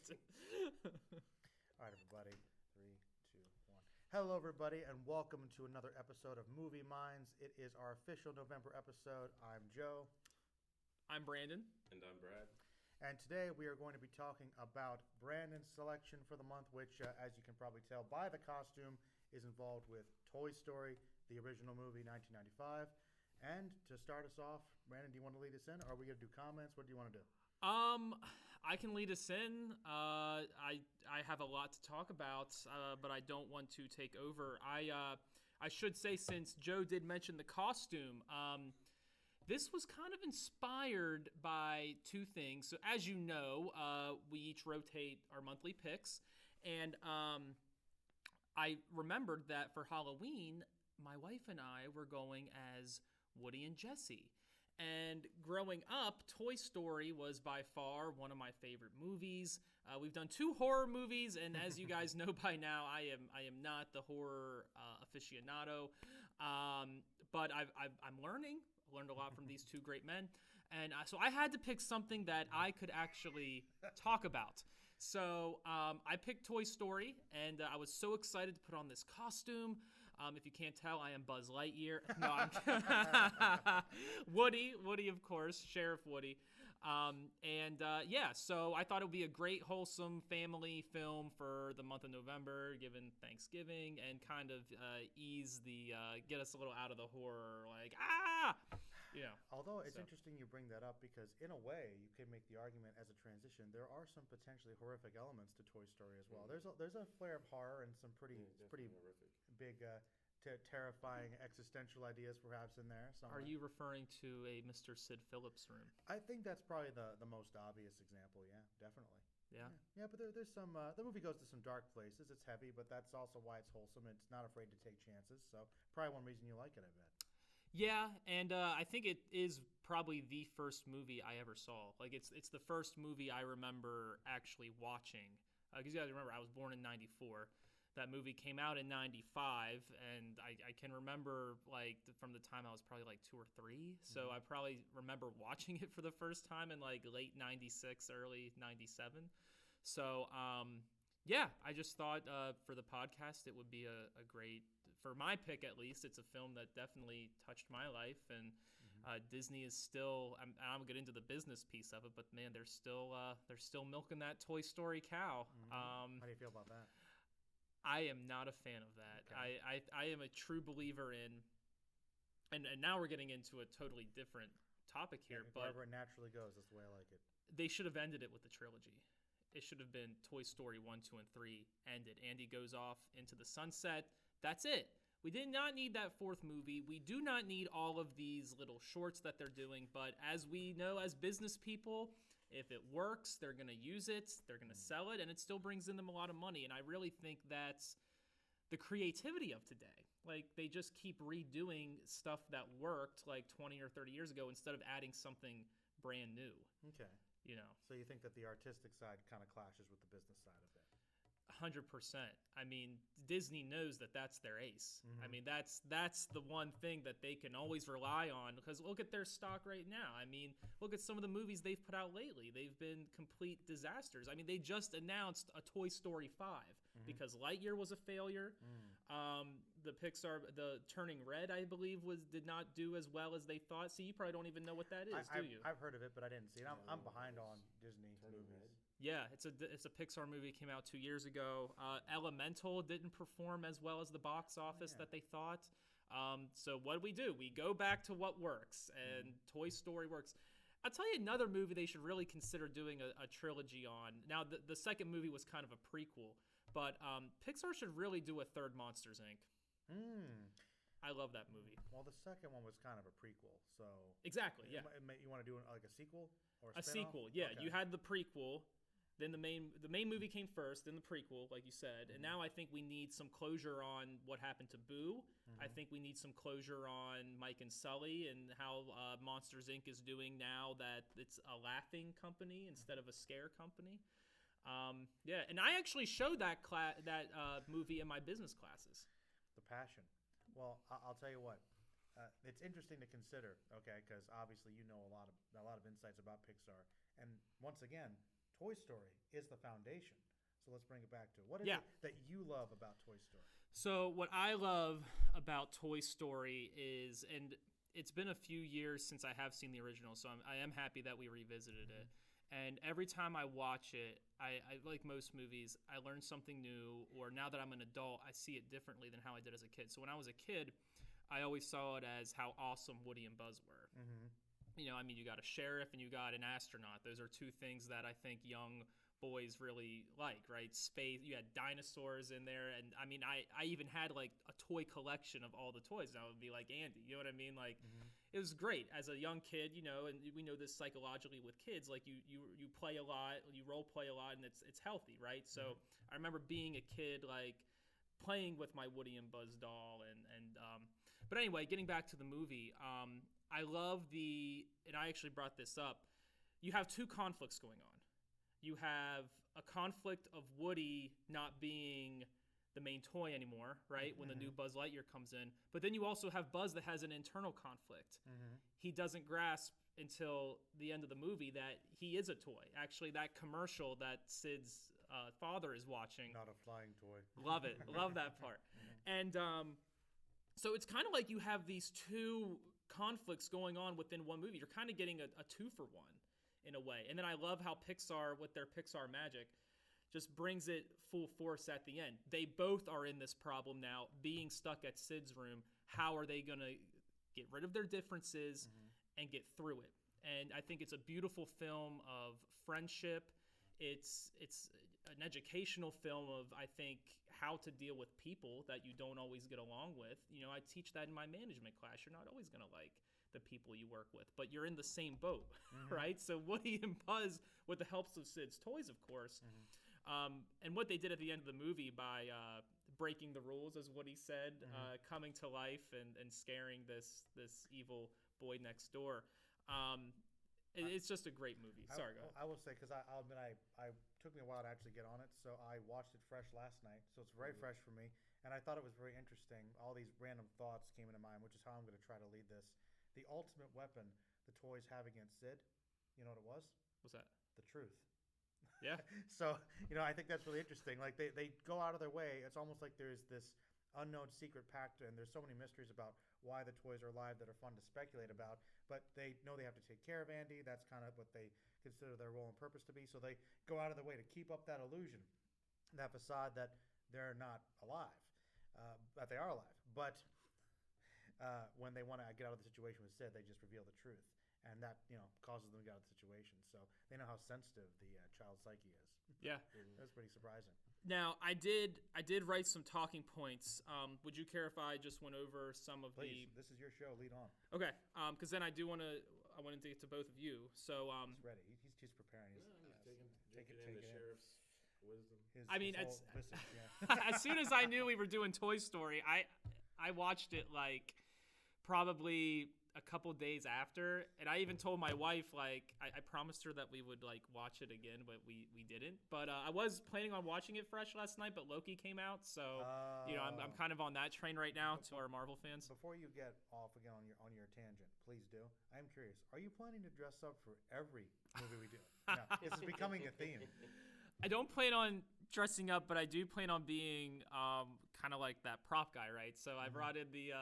Brandon. All right, everybody. 3, 2, 1. Hello, everybody, and welcome to another episode of Movie Minds. It is our official November episode. I'm Joe. I'm Brandon. And I'm Brad. And today we are going to be talking about Brandon's selection for the month, which, as you can probably tell by the costume, is involved with Toy Story, the original movie, 1995. And to start us off, Brandon, do you want to lead us in? Or are we going to do comments? What do you want to do? I can lead us in. I have a lot to talk about, but I don't want to take over. I should say, since Joe did mention the costume, this was kind of inspired by two things. So as you know, we each rotate our monthly picks, and I remembered that for Halloween, my wife and I were going as Woody and Jessie. And growing up, Toy Story was by far one of my favorite movies. We've done 2 horror movies, and as you guys know by now, I am not the horror aficionado. But I'm learning. I learned a lot from these 2 great men. And so I had to pick something that I could actually talk about. So I picked Toy Story, and I was so excited to put on this costume. If you can't tell, I am Buzz Lightyear. No, I'm Woody, of course, Sheriff Woody. So I thought it would be a great, wholesome family film for the month of November, given Thanksgiving, and kind of get us a little out of the horror, Although it's interesting you bring that up, because in a way you could make the argument as a transition, there are some potentially horrific elements to Toy Story as well. Mm-hmm. There's a flare of horror and some pretty horrific. Big terrifying existential ideas perhaps in there somewhere. Are you referring to a Mr. Sid Phillips room? I think that's probably the most obvious example. Yeah, definitely. Yeah, but there's some. The movie goes to some dark places. It's heavy, but that's also why it's wholesome. It's not afraid to take chances. So probably one reason you like it, I bet. Yeah, and I think it is probably the first movie I ever saw. Like, it's the first movie I remember actually watching. Because you guys remember, I was born in '94. That movie came out in '95, and I can remember, from the time I was probably 2 or 3. So I probably remember watching it for the first time in late '96, early '97. So I just thought for the podcast it would be a great, for my pick at least, it's a film that definitely touched my life, and Disney is still, I'm going to get into the business piece of it, but man, they're still milking that Toy Story cow. How do you feel about that? I am not a fan of that. Okay. I am a true believer in, and now we're getting into a totally different topic here, but wherever it naturally goes, that's the way I like it. They should have ended it with the trilogy. It should have been Toy Story 1, 2, and 3 ended. Andy goes off into the sunset. That's it. We did not need that 4th movie. We do not need all of these little shorts that they're doing. But as we know, as business people, if it works, they're going to use it. They're going to sell it, and it still brings in them a lot of money. And I really think that's the creativity of today. They just keep redoing stuff that worked 20 or 30 years ago instead of adding something brand new. Okay. So you think that the artistic side kind of clashes with the business side of it? 100%. I mean, Disney knows that that's their ace. Mm-hmm. I mean, that's the one thing that they can always rely on, because look at their stock right now. I mean, look at some of the movies they've put out lately. They've been complete disasters. I mean, they just announced a Toy Story 5 because Lightyear was a failure. The Pixar, the Turning Red, I believe, did not do as well as they thought. See, you probably don't even know what that is, do you? I've heard of it, but I didn't see it. I'm behind on Disney movies. Yeah, it's a Pixar movie. Came out 2 years ago. Elemental didn't perform as well as the box office that they thought. So what do? We go back to what works, and Toy Story works. I'll tell you another movie they should really consider doing a trilogy on. Now, the second movie was kind of a prequel, but Pixar should really do a third Monsters, Inc. I love that movie. Well, the second one was kind of a prequel, so... Exactly, yeah. You want to do a sequel? Or a sequel, yeah. Okay. You had the prequel. Then the main movie came first, then the prequel, like you said. And now I think we need some closure on what happened to Boo. I think we need some closure on Mike and Sully and how Monsters, Inc. is doing now that it's a laughing company instead of a scare company. And I actually showed that movie in my business classes. The Passion. Well, I'll tell you what. It's interesting to consider, okay, because obviously you know a lot of insights about Pixar. And once again, Toy Story is the foundation. So let's bring it back to it. What is Yeah. it that you love about Toy Story? So what I love about Toy Story is, and it's been a few years since I have seen the original, so I am happy that we revisited it. And every time I watch it, I like most movies, I learn something new, or now that I'm an adult, I see it differently than how I did as a kid. So when I was a kid, I always saw it as how awesome Woody and Buzz were. You know, I mean, you got a sheriff and you got an astronaut. Those are two things that I think young boys really like, right? Space, you had dinosaurs in there, and I mean, I even had like a toy collection of all the toys. That would be like Andy, you know what I mean? Like, it was great as a young kid, you know, and we know this psychologically with kids. Like, you play a lot, you role play a lot, and it's healthy, right? So I remember being a kid, like playing with my Woody and Buzz doll, but anyway, getting back to the movie, I love and I actually brought this up. You have two conflicts going on. You have a conflict of Woody not being the main toy anymore, right? When the new Buzz Lightyear comes in. But then you also have Buzz that has an internal conflict. He doesn't grasp until the end of the movie that he is a toy. Actually, that commercial that Sid's father is watching. Not a flying toy. Love it. Love that part. And so it's kind of like you have these two conflicts going on within one movie. You're kind of getting a two for one in a way. And then I love how Pixar, with their Pixar magic, just brings it full force at the end. They both are in this problem now, being stuck at Sid's room. How are they going to get rid of their differences and get through it? And I think it's a beautiful film of friendship. It's an educational film of, I think, how to deal with people that you don't always get along with. You know, I teach that in my management class. You're not always going to like the people you work with, but you're in the same boat, right? So Woody and Buzz, with the helps of Sid's toys, of course, and what they did at the end of the movie by breaking the rules, as Woody said, coming to life and scaring this evil boy next door. It's just a great movie. Sorry, go ahead. I will say, because I'll admit, I took me a while to actually get on it, so I watched it fresh last night, so it's very fresh for me, and I thought it was very interesting. All these random thoughts came into mind, which is how I'm going to try to lead this. The ultimate weapon the toys have against Sid, you know what it was? What's that? The truth. Yeah. So, you know, I think that's really interesting. Like, they go out of their way. It's almost like there's this unknown secret pact, and there's so many mysteries about why the toys are alive that are fun to speculate about, but they know they have to take care of Andy. That's kind of what they consider their role and purpose to be. So they go out of their way to keep up that illusion, that facade that they're not alive, that they are alive. But when they want to get out of the situation with Sid, they just reveal the truth, and that, you know, causes them to get out of the situation. So they know how sensitive the child's psyche is. Yeah, that's pretty surprising. Now, I did write some talking points. Would you care if I just went over some of Please, this is your show. Lead on. Okay, because then I wanted to get to both of you. So he's ready. He's just preparing. He's taking in the sheriff's wisdom. As soon as I knew we were doing Toy Story, I watched it like probably a couple days after, and I even told my wife, like, I promised her that we would like watch it again, but we didn't. But I was planning on watching it fresh last night, but Loki came out, so you know, I'm kind of on that train right now. To our Marvel fans, before you get off again on your tangent, please do. I'm curious. Are you planning to dress up for every movie we do? No, this is becoming a theme. I don't plan on dressing up, but I do plan on being kind of like that prop guy, right? So I brought in the.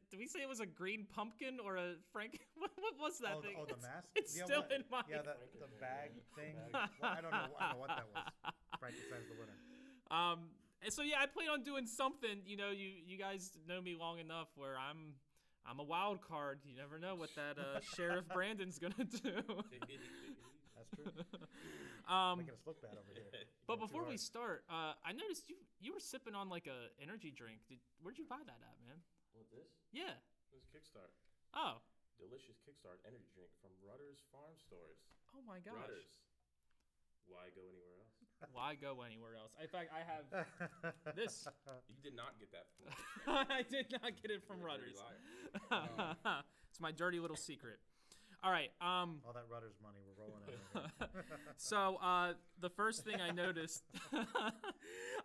Did we say it was a green pumpkin or a Frank? What was that thing? The mask. It's still in my. Yeah, the bag thing. Well, I don't know what that was. Frankenstein's the winner. And so yeah, I plan on doing something. You know, you guys know me long enough where I'm a wild card. You never know what that Sheriff Brandon's gonna do. That's true. Making us look bad over here. But before we start, I noticed you were sipping on like a energy drink. Where'd you buy that at, man? What, this? Yeah. It was Kickstart. Oh. Delicious Kickstart energy drink from Rutter's Farm Stores. Oh my gosh. Rutter's. Why go anywhere else? Why go anywhere else? In fact, I have this. You did not get that from I did not get it from Rutter's. It's my dirty little secret. All right. All that Rutter's money, we're rolling in. So the first thing I noticed,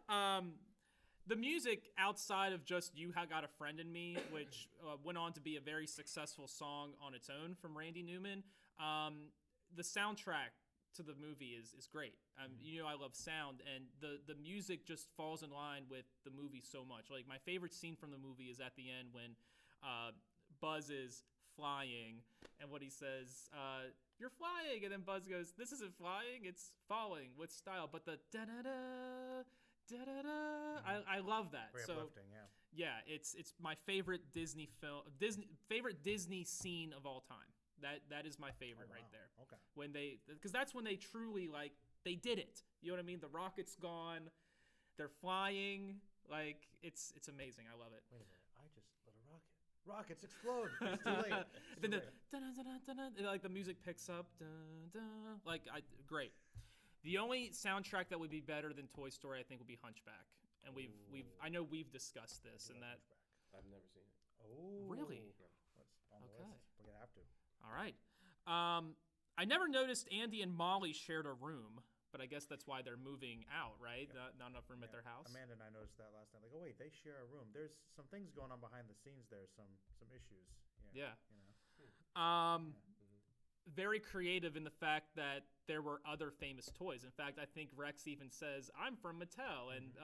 the music outside of just "You Got a Friend in Me," which went on to be a very successful song on its own from Randy Newman. The soundtrack to the movie is great. I love sound, and the music just falls in line with the movie so much. Like, my favorite scene from the movie is at the end when Buzz is flying, and what he says, "You're flying," and then Buzz goes, "This isn't flying, it's falling with style." But the da-da-da, da-da-da, I love that. Very So uplifting, yeah. yeah, it's my favorite favorite Disney scene of all time. That is my favorite right there. Okay. When because that's when they truly, like, they did it. You know what I mean? The rocket's gone, they're flying. Like, it's amazing. I love it. Wait a minute. I just lit a rocket. Rockets explode. It's too late. Then like the music picks up. Like, great. The only soundtrack that would be better than Toy Story, I think, would be Hunchback. And I know we've discussed this and that. I've never seen it. Oh, Really? What's on the Okay. list? We're gonna have to. All right. I never noticed Andy and Molly shared a room, but I guess that's why they're moving out, right? Yep. Not enough room at their house. Amanda and I noticed that last night. Like, oh wait, they share a room. There's some things going on behind the scenes there. Some issues. Yeah. You know. Very creative in the fact that there were other famous toys. In fact, I think Rex even says, "I'm from Mattel," and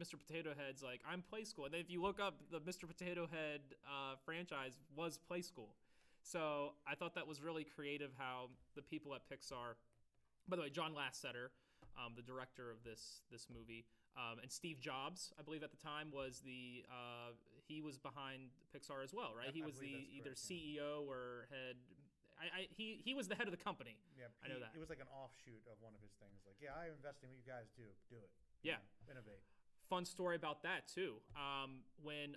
Mr. Potato Head's like, "I'm Play School." And then if you look up, the Mr. Potato Head franchise was Play School. So I thought that was really creative how the people at Pixar, by the way, John Lasseter, the director of this movie, and Steve Jobs, I believe at the time, was he was behind Pixar as well, right? He was either CEO or head. He was the head of the company. Yeah, I know that. It was like an offshoot of one of his things. Like, yeah, I invest in what you guys do. Do it. Yeah. Innovate. Fun story about that, too. When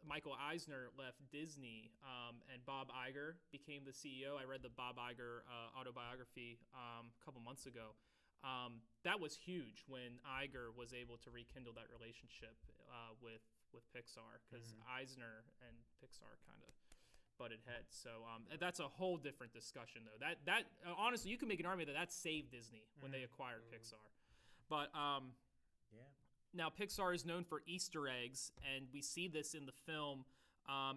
Michael Eisner left Disney and Bob Iger became the CEO, I read the Bob Iger autobiography a couple months ago. That was huge when Iger was able to rekindle that relationship with Pixar, because Eisner and Pixar kind of butted heads. So that's a whole different discussion, though. That honestly, you can make an argument that saved Disney when they acquired Pixar. But yeah. Now, Pixar is known for Easter eggs, and we see this in the film.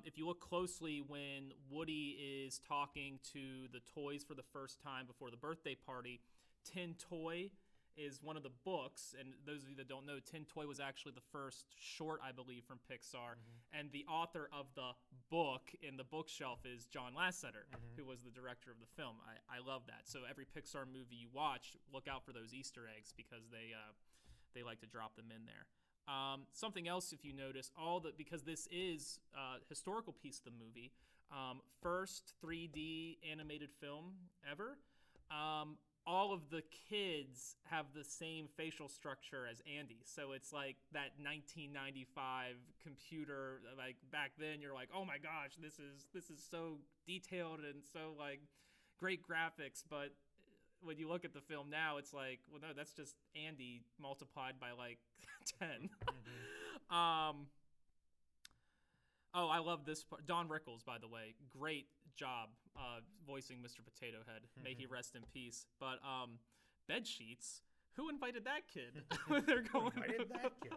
If you look closely, when Woody is talking to the toys for the first time before the birthday party, Tin Toy is one of the books. And those of you that don't know, Tin Toy was actually the first short, I believe, from Pixar. And the author of the book in the bookshelf is John Lasseter, who was the director of the film. I love that. So every Pixar movie you watch, look out for those Easter eggs, because they like to drop them in there. Something else, if you notice, because this is a historical piece of the movie, first 3D animated film ever, all of the kids have the same facial structure as Andy. So it's like that 1995 computer, like back then you're like, oh my gosh, this is so detailed and so like great graphics, but when you look at the film now, it's like, well, no, that's just Andy multiplied by like 10. Oh, I love this part. Don Rickles, by the way, great job voicing Mr. Potato Head. May he rest in peace. But bed sheets. Who invited that kid? When they're going. Who invited that kid?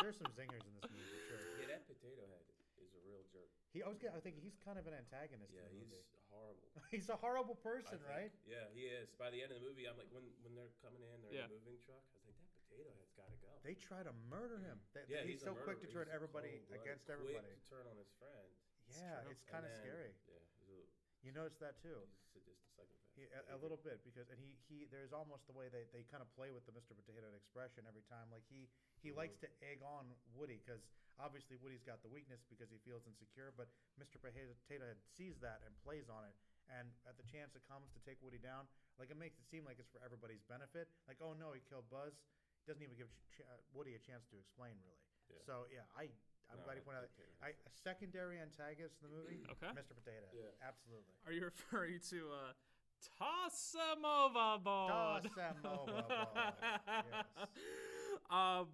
There's some zingers in this movie for sure. Yeah, that Potato Head is a real jerk. I think he's kind of an antagonist. Yeah, in the movie. he's horrible. He's a horrible person, right? Yeah, he is. By the end of the movie, I'm like, when they're coming in, they're in the moving truck. I was like, that Potato Head's got to go. They try to murder him. He's so quick to turn everybody against everybody. Quick to turn on his friend. Yeah, it's kind of scary. Yeah, you notice that too. He's a sadistic psychopath. A little bit, because there's almost the way they kind of play with the Mr. Potato Head expression every time. Like he likes to egg on Woody, because obviously Woody's got the weakness because he feels insecure, but Mr. Potato Head sees that and plays on it. And at the chance it comes to take Woody down, like, it makes it seem like it's for everybody's benefit. Like, oh no, he killed Buzz. Doesn't even give Woody a chance to explain, really. Yeah. So yeah, I'm glad you pointed out. A secondary antagonist in the movie, okay. Mr. Potato. Yeah, absolutely. Are you referring to toss him overboard? Toss him overboard. Yes.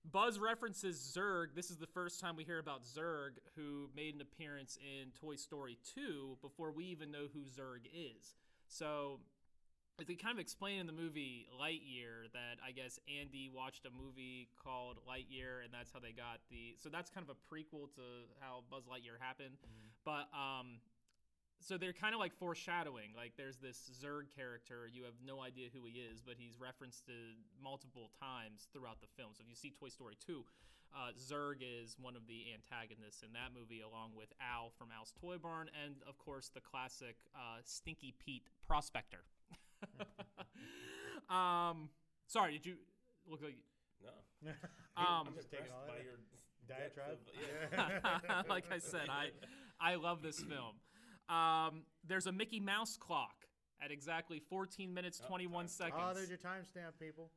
Buzz references Zurg. This is the first time we hear about Zurg, who made an appearance in Toy Story 2 before we even know who Zurg is. So they kind of explain in the movie Lightyear that I guess Andy watched a movie called Lightyear, and that's how they got so that's kind of a prequel to how Buzz Lightyear happened. But So they're kind of like foreshadowing. Like there's this Zurg character. You have no idea who he is, but he's referenced to multiple times throughout the film. So if you see Toy Story 2, Zurg is one of the antagonists in that movie, along with Al from Al's Toy Barn, and of course the classic Stinky Pete Prospector. Sorry, did you look like? No. I'm just taking impressed all by that. your Diatribe? Like I said, I love this film. There's a Mickey Mouse clock at exactly 14 minutes 21 seconds. Oh, there's your timestamp, people.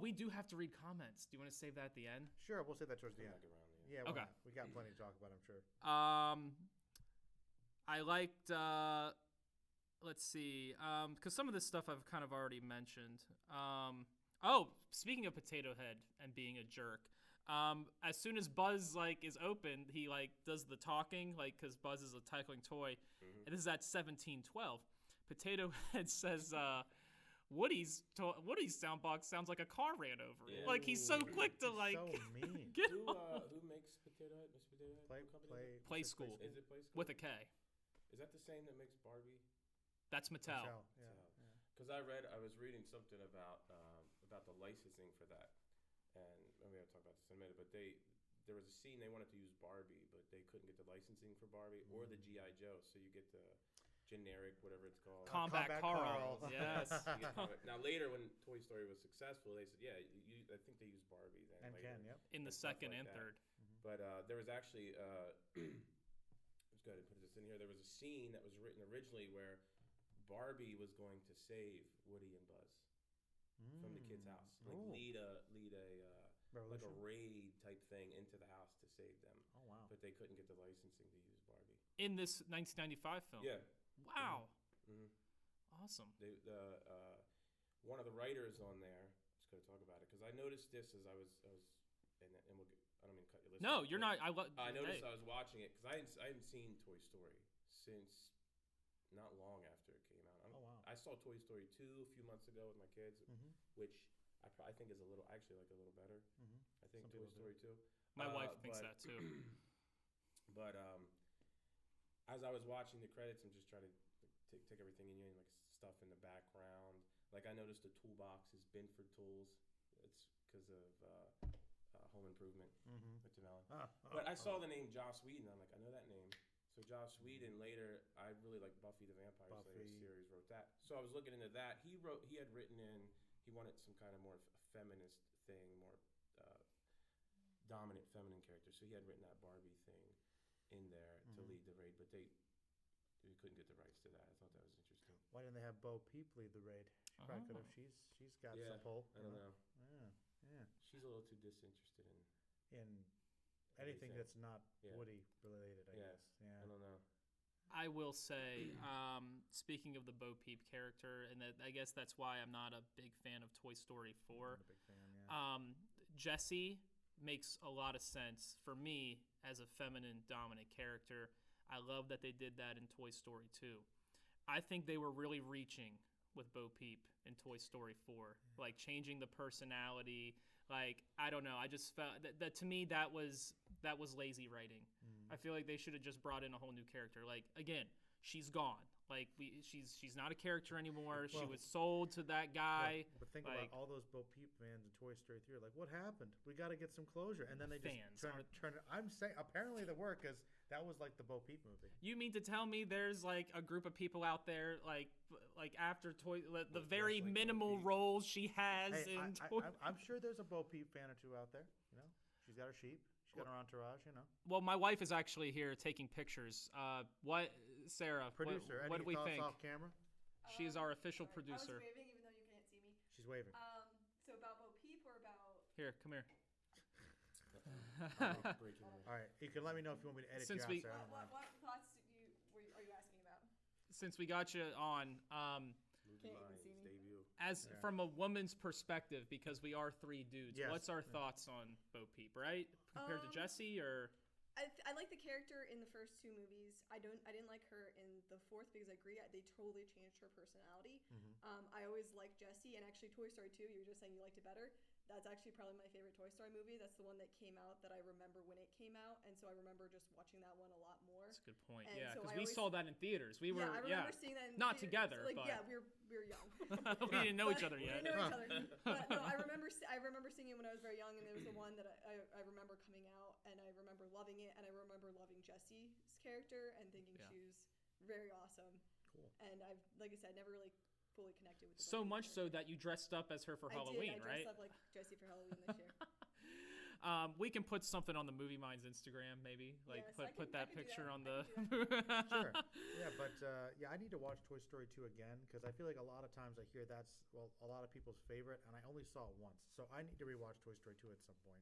We do have to read comments. Do you want to save that at the end? Sure, we'll say that towards the end. Yeah, Okay. We got plenty to talk about, I'm sure. I liked. Let's see. Because some of this stuff I've kind of already mentioned. Speaking of Potato Head and being a jerk. As soon as Buzz is opened, he does the talking because Buzz is a tickling toy, and this is at 17:12. Potato Head says, "Woody's soundbox sounds like a car ran over it." Yeah. He's so quick to So mean. get Who off. who makes Potato Head? Mr. Potato Head? What company is it? Play School Is it Play School? with a K. Is that the same that makes Barbie? That's Mattel. Yeah. Because I was reading something about the licensing for that, and maybe I'll talk about this in a minute. But there was a scene they wanted to use Barbie, but they couldn't get the licensing for Barbie or the G.I. Joe, so you get the generic whatever it's called. Combat Carl. Yes. Now later, when Toy Story was successful, they said, I think they used Barbie then. And later, Ken, yep. In the stuff second like and that. third. But there was actually, let's go ahead and put this in here. There was a scene that was written originally where Barbie was going to save Woody and Buzz from the kid's house, lead a like a raid type thing into the house to save them. Oh wow! But they couldn't get the licensing to use Barbie In this 1995 film. Yeah. Wow. Mm-hmm. Awesome. One of the writers on there. Just going to talk about it because I noticed this as I was and we'll get, I don't mean to cut your list. No, off, you're but not. I noticed I was watching it because I hadn't seen Toy Story since not long after it came out. Oh wow! I saw Toy Story 2 a few months ago with my kids, which I think is I actually like a little better. I think Toy Story 2. My wife thinks that too. But as I was watching the credits, I'm just trying to take everything in, stuff in the background. I noticed the toolbox is Binford Tools. It's because of Home Improvement with Tim Allen. But I saw the name Joss Whedon. I'm like, I know that name. So Joss Whedon later, I really like Buffy the Vampire Slayer series, wrote that. So I was looking into that. He had written in, he wanted some kind of more feminist thing, more dominant feminine character. So he had written that Barbie thing in there to lead the raid, but they couldn't get the rights to that. I thought that was interesting. Why didn't they have Bo Peep lead the raid? She probably could have. She's got some pull. I don't know. Yeah. She's a little too disinterested in anything that's not Woody related, I guess. Yeah. I don't know. I will say, speaking of the Bo Peep character, and I guess that's why I'm not a big fan of Toy Story 4. I'm a big fan, yeah. Jessie makes a lot of sense for me as a feminine dominant character. I love that they did that in Toy Story 2. I think they were really reaching with Bo Peep in Toy Story 4, changing the personality. I don't know. I just felt that to me that was lazy writing. I feel like they should have just brought in a whole new character. Again, she's gone. She's not a character anymore. She was sold to that guy. But think about all those Bo Peep fans in Toy Story 3. What happened? We got to get some closure. And then they just turn it. I'm saying apparently the work is that was like the Bo Peep movie. You mean to tell me there's a group of people out there after the very minimal roles she has in Toy. I'm sure there's a Bo Peep fan or two out there. She's got her sheep. She's got her entourage. Well, my wife is actually here taking pictures. Sarah? Producer. What do we think? Off camera? She's our official producer. I was waving, even though you can't see me. She's waving. So about Bo Peep or about? Here, come here. All right, you can let me know if you want me to edit Since you out, we- Sarah. What thoughts are you asking about? Since we got you on, Can't even see me. Debut. from a woman's perspective, because we are three dudes, Yes. what's our thoughts on Bo Peep, right? Compared to Jessie, or? I like the character in the first two movies. I didn't like her in the fourth because I agree they totally changed her personality. I always liked Jessie, and actually Toy Story 2, you were just saying you liked it better. that's actually probably my favorite Toy Story movie. That's the one that came out that I remember when it came out, and so I remember just watching that one a lot more. That's a good point. And Yeah, so because I we always- saw that in theaters. We were, I remember seeing that in not theaters. together, Like, but yeah, we were young. we didn't know each other We yet. didn't know each other. But no, I remember seeing it when I was very young, and it was the one that I remember coming out, and I remember loving it, and I remember loving Jessie's character and thinking Yeah. she was very awesome. Cool. And I've, like I said, never really fully connected with the So rest of the much so characters. that you dressed up as her for Halloween, I right? dressed up like Jessie for Halloween this year. We can put something on the Movie Minds Instagram, maybe. Like Yes, put I that can do picture that. on I the. can do Sure. Yeah, but I need to watch Toy Story 2 again because I feel like a lot of times I hear that's a lot of people's favorite, and I only saw it once, so I need to rewatch Toy Story 2 at some point.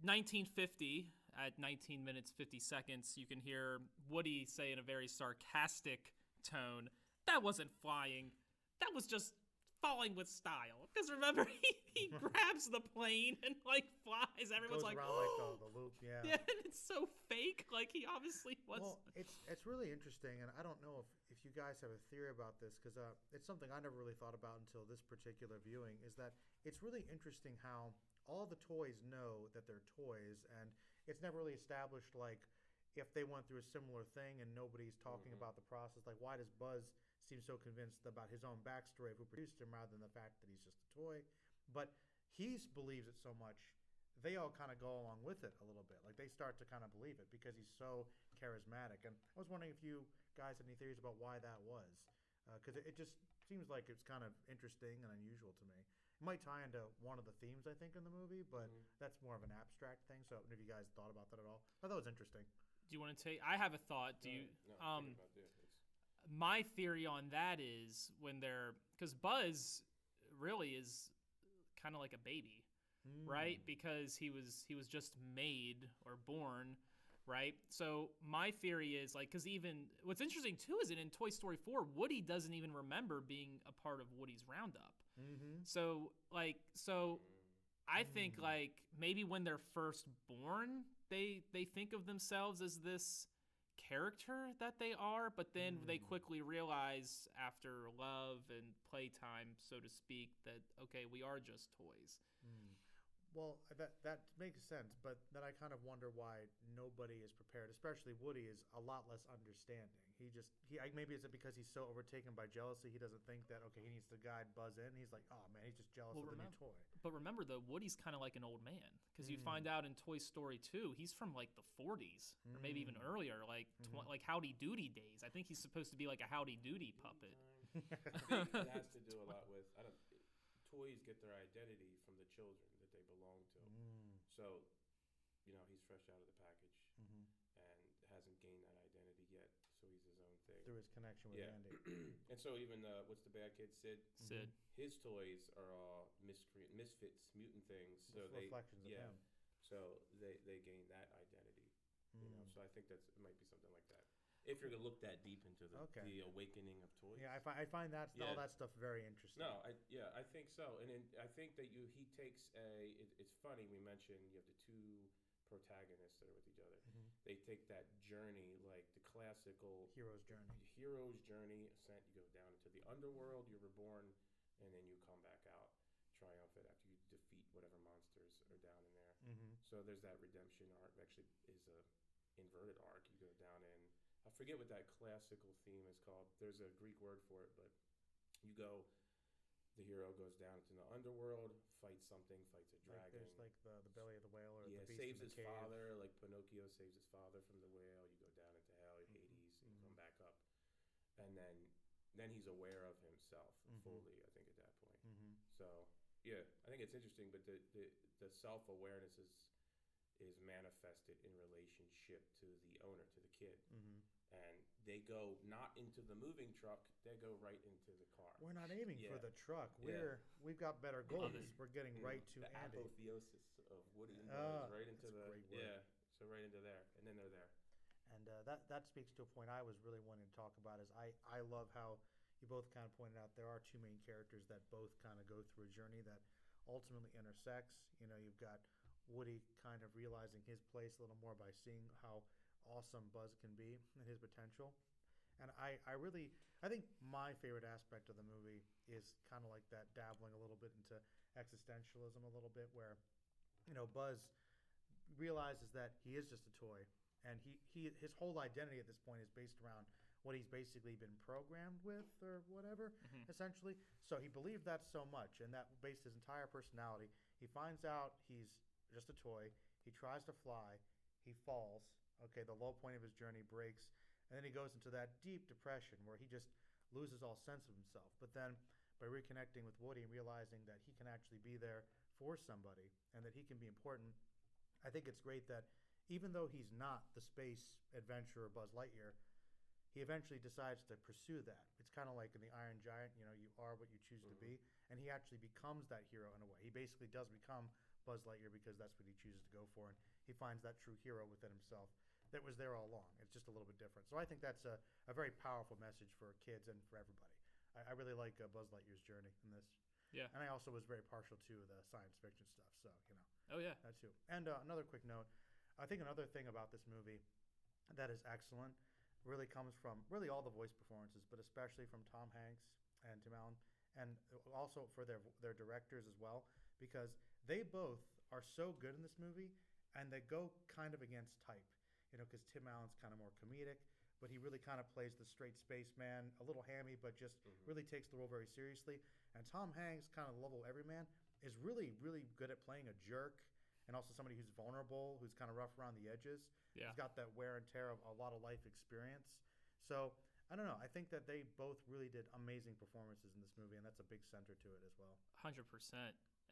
1950 at 19 minutes 50 seconds, you can hear Woody say in a very sarcastic tone, "That wasn't flying. That was just falling with style." Because remember, he grabs the plane and like flies. Everyone's Goes like, around like the loop, yeah. yeah, and it's so fake. Like he obviously was. Well, it's really interesting, and I don't know if you guys have a theory about this because it's something I never really thought about until this particular viewing. Is that it's really interesting how all the toys know that they're toys, and it's never really established like if they went through a similar thing and nobody's talking about the process. Like, why does Buzz seem so convinced about his own backstory of who produced him rather than the fact that he's just a toy? But he believes it so much, they all kind of go along with it a little bit. Like, they start to kind of believe it because he's so charismatic. And I was wondering if you guys had any theories about why that was. Because it just seems like it's kind of interesting and unusual to me. It might tie into one of the themes, I think, in the movie, but that's more of an abstract thing. So if you guys thought about that at all, I thought it was interesting. Do you want to take? I have a thought. Do you? No, think about this. My theory on that is when they're because Buzz really is kind of like a baby, right? Because he was just made or born, right? So my theory is like because even what's interesting too is that in Toy Story 4, Woody doesn't even remember being a part of Woody's Roundup. So I think like maybe when they're first born, they think of themselves as this character that they are, but then they quickly realize after love and playtime, so to speak, that okay, we are just toys. Well, that makes sense, but then I kind of wonder why nobody is prepared, especially Woody is a lot less understanding. Maybe it's because he's so overtaken by jealousy, he doesn't think that, okay, he needs to guide Buzz in. He's like, oh man, he's just jealous of the new toy. But remember though, Woody's kind of like an old man because you find out in Toy Story 2, he's from like the 40s or maybe even earlier, like like Howdy Doody days. I think he's supposed to be like a Howdy Doody puppet. I think it has to do a lot with toys get their identity from the children that they belong to. So, he's fresh out of the package and hasn't gained that identity yet. So he's his own thing Through his connection with Andy. And so even what's the bad kid, Sid? Sid. His toys are all misfits, mutant things. So Just reflections of him. So they gain that identity. So I think it might be something like that. If you're gonna look that deep into the awakening of toys. Yeah, I find that all that stuff very interesting. No, I think so, and I think that he takes it's funny we mentioned you have the two protagonists that are with each other. They take that journey, like the classical Hero's journey. Ascent. You go down into the underworld, you're reborn, and then you come back out triumphant after you defeat whatever monsters are down in there. So there's that redemption arc. Actually, is a inverted arc. You go down in. I forget what that classical theme is called. There's a Greek word for it, but the hero goes down into the underworld, fights a dragon. There's like the belly of the whale or the beast saves in the his cave. father, like Pinocchio saves his father from the whale. You go down into hell, Hades, and you come back up. And then he's aware of himself fully, I think, at that point. So, yeah, I think it's interesting, but the self-awareness is manifested in relationship to the owner, to the kid. And they go not into the moving truck, they go right into the car. We're not aiming for the truck. We've got better goals. We're getting right to the Andy. apotheosis of Woody and Buzz, right into that's a great word. so right into there, and then they're there. And that speaks to a point I was really wanting to talk about is I love how you both kind of pointed out there are two main characters that both kind of go through a journey that ultimately intersects. You've got Woody kind of realizing his place a little more by seeing how awesome Buzz can be and his potential. And I think my favorite aspect of the movie is kind of like that dabbling a little bit into existentialism a little bit, where Buzz realizes that he is just a toy, and his whole identity at this point is based around what he's basically been programmed with or whatever, essentially. So he believed that so much, and that based his entire personality. He finds out he's just a toy. He tries to fly. He falls. Okay, the low point of his journey breaks, and then he goes into that deep depression where he just loses all sense of himself. But then by reconnecting with Woody and realizing that he can actually be there for somebody and that he can be important, I think it's great that even though he's not the space adventurer Buzz Lightyear, he eventually decides to pursue that. It's kind of like in the Iron Giant, you are what you choose to be, and he actually becomes that hero in a way. He basically does become Buzz Lightyear because that's what he chooses to go for, and he finds that true hero within himself that was there all along. It's just a little bit different. So I think that's a very powerful message for kids and for everybody. I really like Buzz Lightyear's journey in this. Yeah. And I also was very partial to the science fiction stuff, so, Oh, yeah. that too. And another quick note, I think another thing about this movie that is excellent really comes from really all the voice performances, but especially from Tom Hanks and Tim Allen, and also for their directors as well, because they both are so good in this movie, and they go kind of against type, because Tim Allen's kind of more comedic, but he really kind of plays the straight spaceman, a little hammy, but just really takes the role very seriously. And Tom Hanks, kind of lovable everyman, is really, really good at playing a jerk, and also somebody who's vulnerable, who's kind of rough around the edges. Yeah. He's got that wear and tear of a lot of life experience. So, I don't know. I think that they both really did amazing performances in this movie, and that's a big center to it as well. 100%.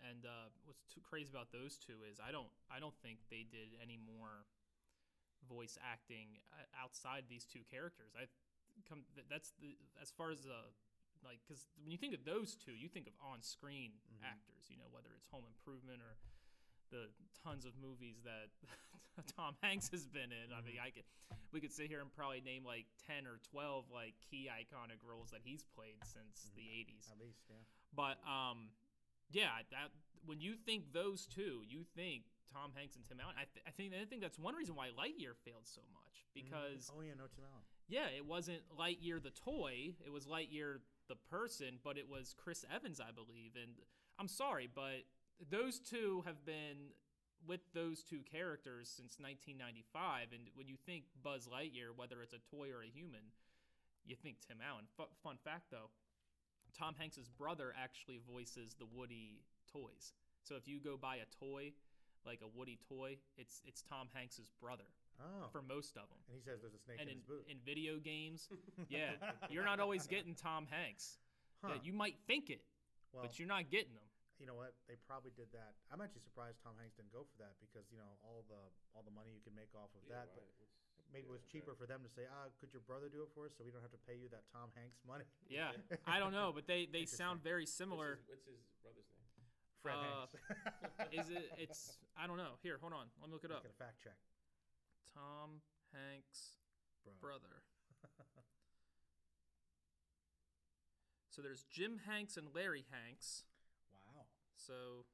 And what's too crazy about those two is I don't think they did any more voice acting outside these two characters. That's as far as because when you think of those two, you think of on-screen actors. Whether it's Home Improvement or the tons of movies that Tom Hanks has been in. I mean, we could sit here and probably name like 10 or 12 like key iconic roles that he's played since the 80s. At least, yeah. But that when you think those two, you think Tom Hanks and Tim Allen. I think that's one reason why Lightyear failed so much, because Oh yeah, no Tim Allen. Yeah, it wasn't Lightyear the toy, it was Lightyear the person, but it was Chris Evans, I believe. And I'm sorry, but those two have been with those two characters since 1995, and when you think Buzz Lightyear, whether it's a toy or a human, you think Tim Allen. Fun fact, though, Tom Hanks' brother actually voices the Woody toys. So if you go buy a toy, like a Woody toy, it's Tom Hanks' brother. Oh. For most of them. And he says there's a snake in his boot. In video games, yeah, you're not always getting Tom Hanks. Huh. Yeah, you might think it, but you're not getting them. You know what? They probably did that. I'm actually surprised Tom Hanks didn't go for that, because all the money you can make off of that. But maybe it was cheaper for them to say, could your brother do it for us so we don't have to pay you that Tom Hanks money? Yeah, I don't know, but they sound very similar. What's his brother's name? Fred Hanks. Is it? It's I don't know. Here, hold on. Let me look it up. Get a fact check. Tom Hanks' brother. So there's Jim Hanks and Larry Hanks. Wow. So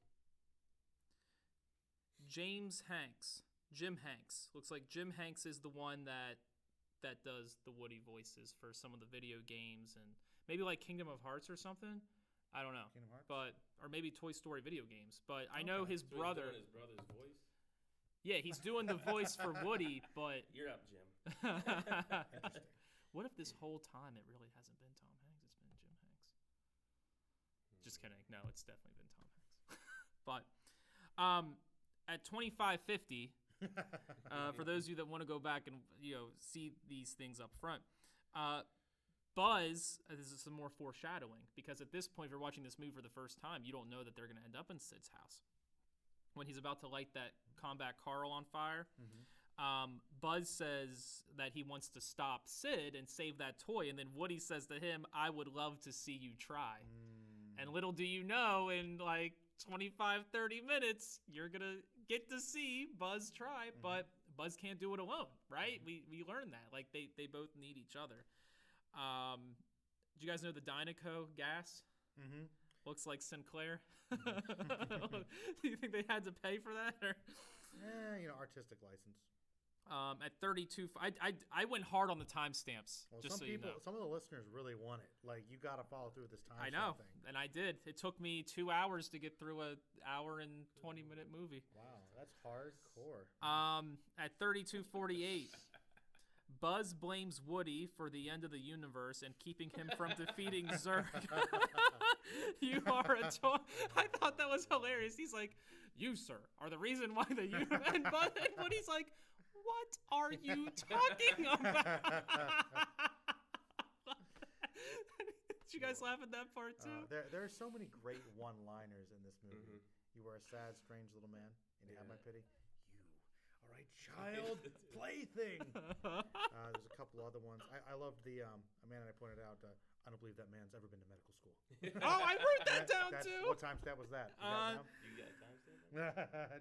James Hanks, Jim Hanks. Looks like Jim Hanks is the one that does the Woody voices for some of the video games, and maybe like Kingdom of Hearts or something. I don't know. Kingdom Hearts? Or maybe Toy Story video games. But I know his So brother. he's doing his brother's voice? Yeah, he's doing the voice for Woody, but You're up, Jim. Interesting. what if this whole time it really hasn't been Tom Hanks? It's been Jim Hanks. Just kidding. No, it's definitely been Tom Hanks. But at 25.50, for those of you that want to go back and see these things up front, Buzz, this is some more foreshadowing, because at this point, if you're watching this movie for the first time, you don't know that they're going to end up in Sid's house. When he's about to light that combat Carl on fire, Buzz says that he wants to stop Sid and save that toy, and then Woody says to him, "I would love to see you try." And little do you know, in like 25, 30 minutes, you're going to get to see Buzz try, but Buzz can't do it alone, right? We learned that. Like, they both need each other. Do you guys know the Dynaco gas? Looks like Sinclair. Do you think they had to pay for that? Or? Artistic license. At 32, I went hard on the timestamps. Well, Just some so you people, know. some of the listeners really want it. Like, you got to follow through with this time I know, thing. and I did. It took me 2 hours to get through a hour and 20-minute movie. Wow, that's hardcore. At 32:48, Buzz blames Woody for the end of the universe and keeping him from defeating Zurg. You are a toy. I thought that was hilarious. He's like, "You, sir, are the reason why the universe." And Woody's like, "What are you talking about?" Did you guys laugh at that part too? There are so many great one-liners in this movie. You were a sad, strange little man, and you have my pity. You are a child plaything. There's a couple other ones. I loved the Amanda and I pointed out. I don't believe that man's ever been to medical school. Oh, I wrote that down too. What timestamp was that? You got a timestamp?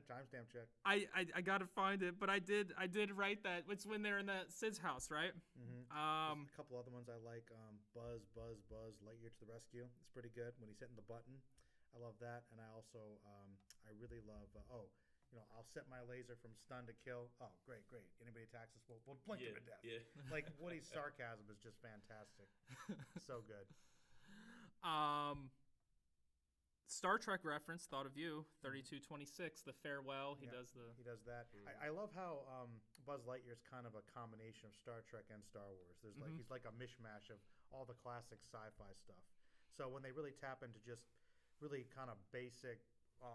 Timestamp check. I gotta find it, but I did write that. It's when they're in that Sid's house, right? There's a couple other ones I like. Buzz Lightyear to the rescue. It's pretty good when he's hitting the button. I love that, and I also I really love. I'll set my laser from stun to kill. Oh, great. Anybody attacks us, we'll blink them to death. Yeah. Like, Woody's sarcasm is just fantastic. So good. Star Trek reference, thought of you. 3226, the farewell. He does that. I love how Buzz Lightyear is kind of a combination of Star Trek and Star Wars. There's he's like a mishmash of all the classic sci-fi stuff. So when they really tap into just really kind of basic,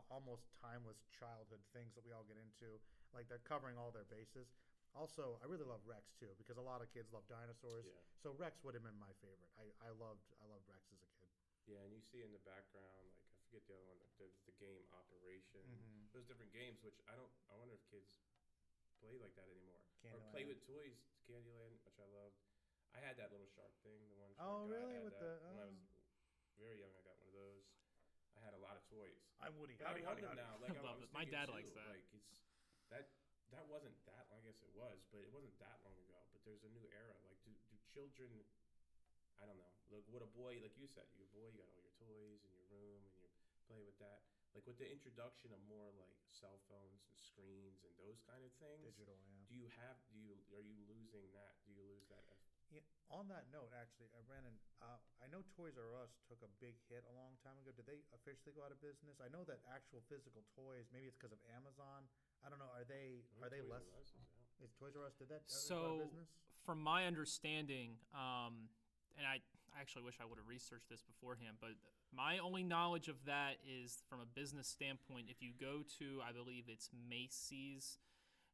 almost timeless childhood things that we all get into, like they're covering all their bases. Also, I really love Rex too, because a lot of kids love dinosaurs. Yeah. So Rex would have been my favorite. I loved Rex as a kid. Yeah, and you see in the background, like I forget the other one, the game Operation. Those different games, which I wonder if kids play like that anymore. Candyland. Or play with toys, Candyland, which I loved. I had that little shark thing, the one. Really? When I was very young, I got one of those. I had a lot of toys. I'm Woody. But I wonder now, like I love was it. My dad too, likes that. Like that wasn't that. I guess it was, but it wasn't that long ago. But there's a new era. Like, do children? I don't know. Look, what a boy, like you said, you're a boy. You got all your toys in your room, and you play with that. Like with the introduction of more like cell phones and screens and those kind of things. Digital, yeah. Are you losing that? Do you lose that? Yeah, on that note, actually, Brandon, I know Toys R Us took a big hit a long time ago. Did they officially go out of business? I know that actual physical toys, maybe it's because of Amazon. I don't know. Are they less? Is Toys R Us did that? So, out of business? From my understanding, and I actually wish I would have researched this beforehand, but my only knowledge of that is from a business standpoint. If you go to, I believe it's Macy's,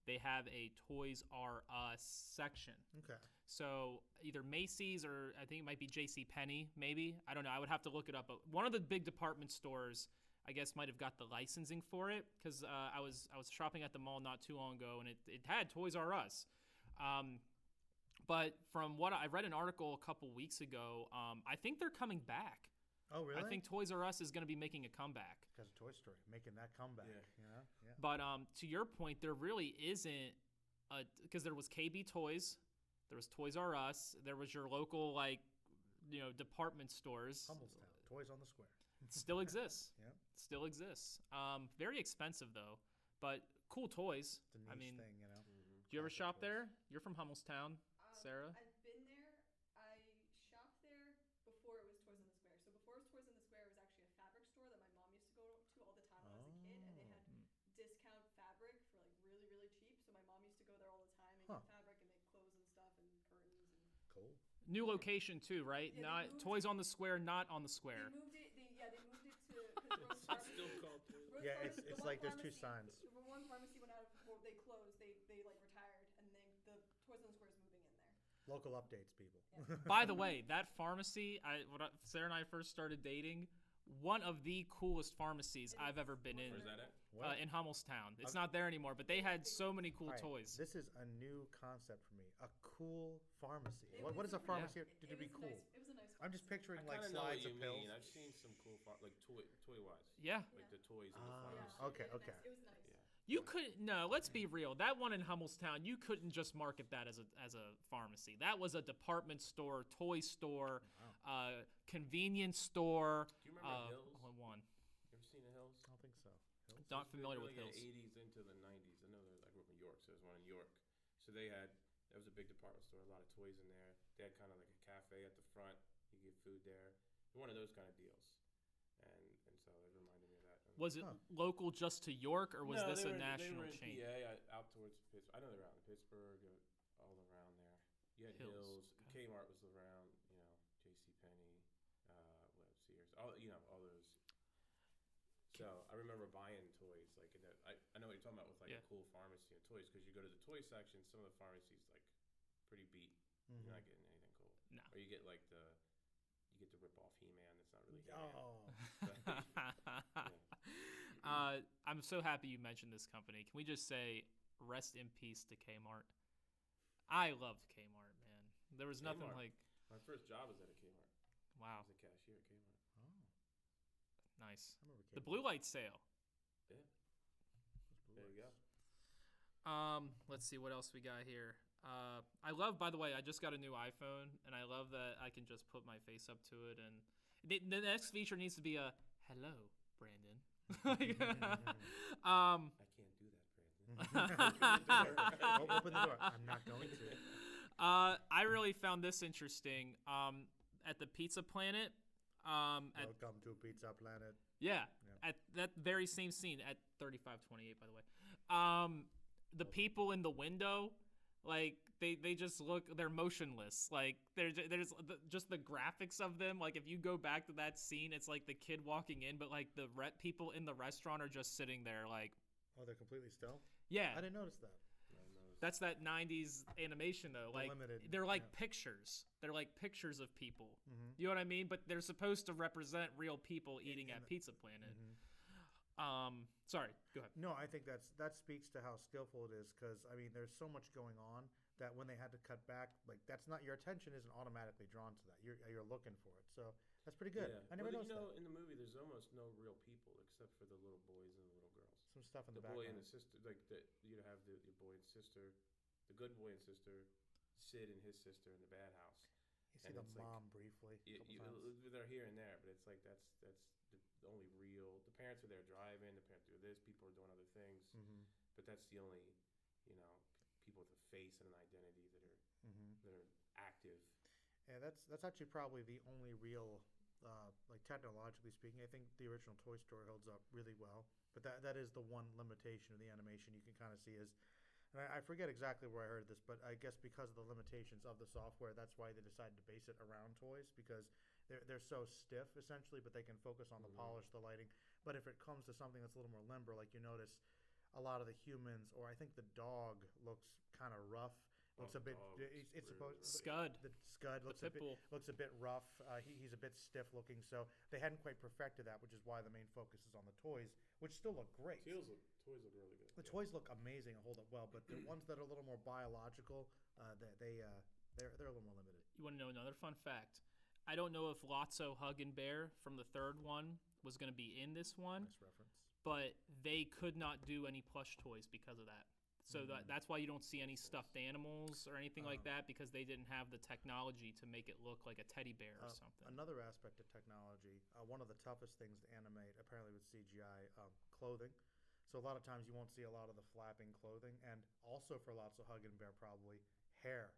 they have a Toys R Us section. Okay. So either Macy's or I think it might be JCPenney, maybe. I don't know. I would have to look it up. But one of the big department stores, I guess, might have got the licensing for it because I was shopping at the mall not too long ago, and it had Toys R Us. But from what I read an article a couple weeks ago, I think they're coming back. Oh, really? I think Toys R Us is going to be making a comeback. Because of Toy Story, making that comeback. Yeah. Yeah. But to your point, there really isn't because there was KB Toys, there was Toys R Us, there was your local department stores. Hummelstown, Toys on the Square. Still exists. Yeah. Still exists. Very expensive though, but cool toys. It's a niche thing, you know. Do you ever shop there? You're from Hummelstown, Sarah. I've been there. I shopped there before it was Toys on the Square. So before it was Toys on the Square, it was actually a fabric store that my mom used to go to all the time when I was a kid, and they had discount fabric for like really, really cheap. So my mom used to go there all the time and get fabric and make clothes and stuff and curtains and. Cool. New location too, right? Yeah, not Toys on the Square, not on the Square. They moved it. They moved it to because Rose It's Pharmacy. still called Toys. Rose Yeah, Pharmacy- it's the like one there's two pharmacy- signs. The one pharmacy went out of. Well, they closed. They like retired, and the Toys on the Square is moving in there. Local updates, people. By the way, that pharmacy, Sarah and I first started dating, one of the coolest pharmacies I've ever been in. Where's that at? In Hummelstown. It's not there anymore, but they had so many cool All right, toys. This is a new concept for me. A cool pharmacy. What is a pharmacy to be cool? It was a nice. I'm just picturing I like kind of know what slides you of pills. mean. I've seen some cool like toy wise. Yeah. Like the toys in the Yeah. pharmacy. Okay, It was okay. Nice. It was nice. Yeah. You couldn't. No, let's be real. That one in Hummelstown, you couldn't just market that as a pharmacy. That was a department store, toy store, convenience store. Do you remember Hills? All in one. You ever seen the Hills? I don't think so. Not familiar with Really Hills. in the 80s into the 90s. I know I grew up in York, so there's one in York. So they had that was a big department store, a lot of toys in there. They had kind of like a cafe at the front. You get food there, one of those kind of deals. And so it reminded me of that. Was it local just to York, or was this a national they were in chain? PA, out towards Pittsburgh. I know they're out in Pittsburgh, all around there. You had Hills. Okay. Kmart was around, J.C. Penney, Sears, all those. So I remember buying toys like I know what you're talking about with like a cool pharmacy and toys, because you go to the toy section, some of the pharmacies like pretty beat. Mm-hmm. You're not getting anything cool. No. Or you get like the rip off He-Man that's not really Oh. I'm so happy you mentioned this company. Can we just say rest in peace to Kmart? I loved Kmart, man. There was nothing like. My first job was at a Kmart. Wow. I was a cashier at Kmart. Oh. Nice. I remember The Kmart. blue light sale. Yeah. Those blue There you go. lights. Let's see what else we got here. I love, by the way, I just got a new iPhone, and I love that I can just put my face up to it. And the next feature needs to be a hello, Brandon. I can't do that, Brandon. Open the door. I'm not going to. I really found this interesting. At the Pizza Planet. Welcome to Pizza Planet. Yeah, at that very same scene at 3528, by the way. The people in the window, like they just look, they're motionless. Like there's just the graphics of them. Like if you go back to that scene, it's like the kid walking in, but like the people in the restaurant are just sitting there, like. Oh, they're completely still? Yeah. I didn't notice that. That's that 90s animation, though. Like limited, they're like pictures. They're like pictures of people. Mm-hmm. You know what I mean? But they're supposed to represent real people eating at Pizza Planet. Mm-hmm. Sorry, go ahead. No, I think that speaks to how skillful it is, because I mean, there's so much going on that when they had to cut back, like that's not, your attention isn't automatically drawn to that. You're looking for it, so that's pretty good. Yeah. I never noticed that. In the movie, there's almost no real people except for the little boys and the little girls. Some stuff in the boy background. and the sister, like you'd have your boy and sister, the good boy and sister, Sid and his sister in the bad house. You see the mom briefly. They're here and there, but it's like that's the only real. The parents are there driving. The parents do this. People are doing other things, but that's the only, people with a face and an identity that are active. Yeah, that's actually probably the only real, like technologically speaking, I think the original Toy Story holds up really well. But that is the one limitation of the animation you can kind of see is, and I forget exactly where I heard this, but I guess because of the limitations of the software, that's why they decided to base it around toys, because they're so stiff essentially, but they can focus on the polish, the lighting. But if it comes to something that's a little more limber, like you notice a lot of the humans, or I think the dog looks kind of rough. Looks a bit. It's supposed. Scud. The Scud looks a bit rough. He's a bit stiff looking. So they hadn't quite perfected that, which is why the main focus is on the toys, which still look great. Toys look really good. The toys look amazing and hold up well, but the ones that are a little more biological, they're a little more limited. You want to know another fun fact? I don't know if Lotso Hug and Bear from the third one was going to be in this one. Nice reference. But they could not do any plush toys because of that. So that's why you don't see any stuffed animals or anything like that, because they didn't have the technology to make it look like a teddy bear or something. Another aspect of technology, one of the toughest things to animate, apparently with CGI, clothing. So a lot of times you won't see a lot of the flapping clothing, and also for lots of Hug and Bear probably, hair.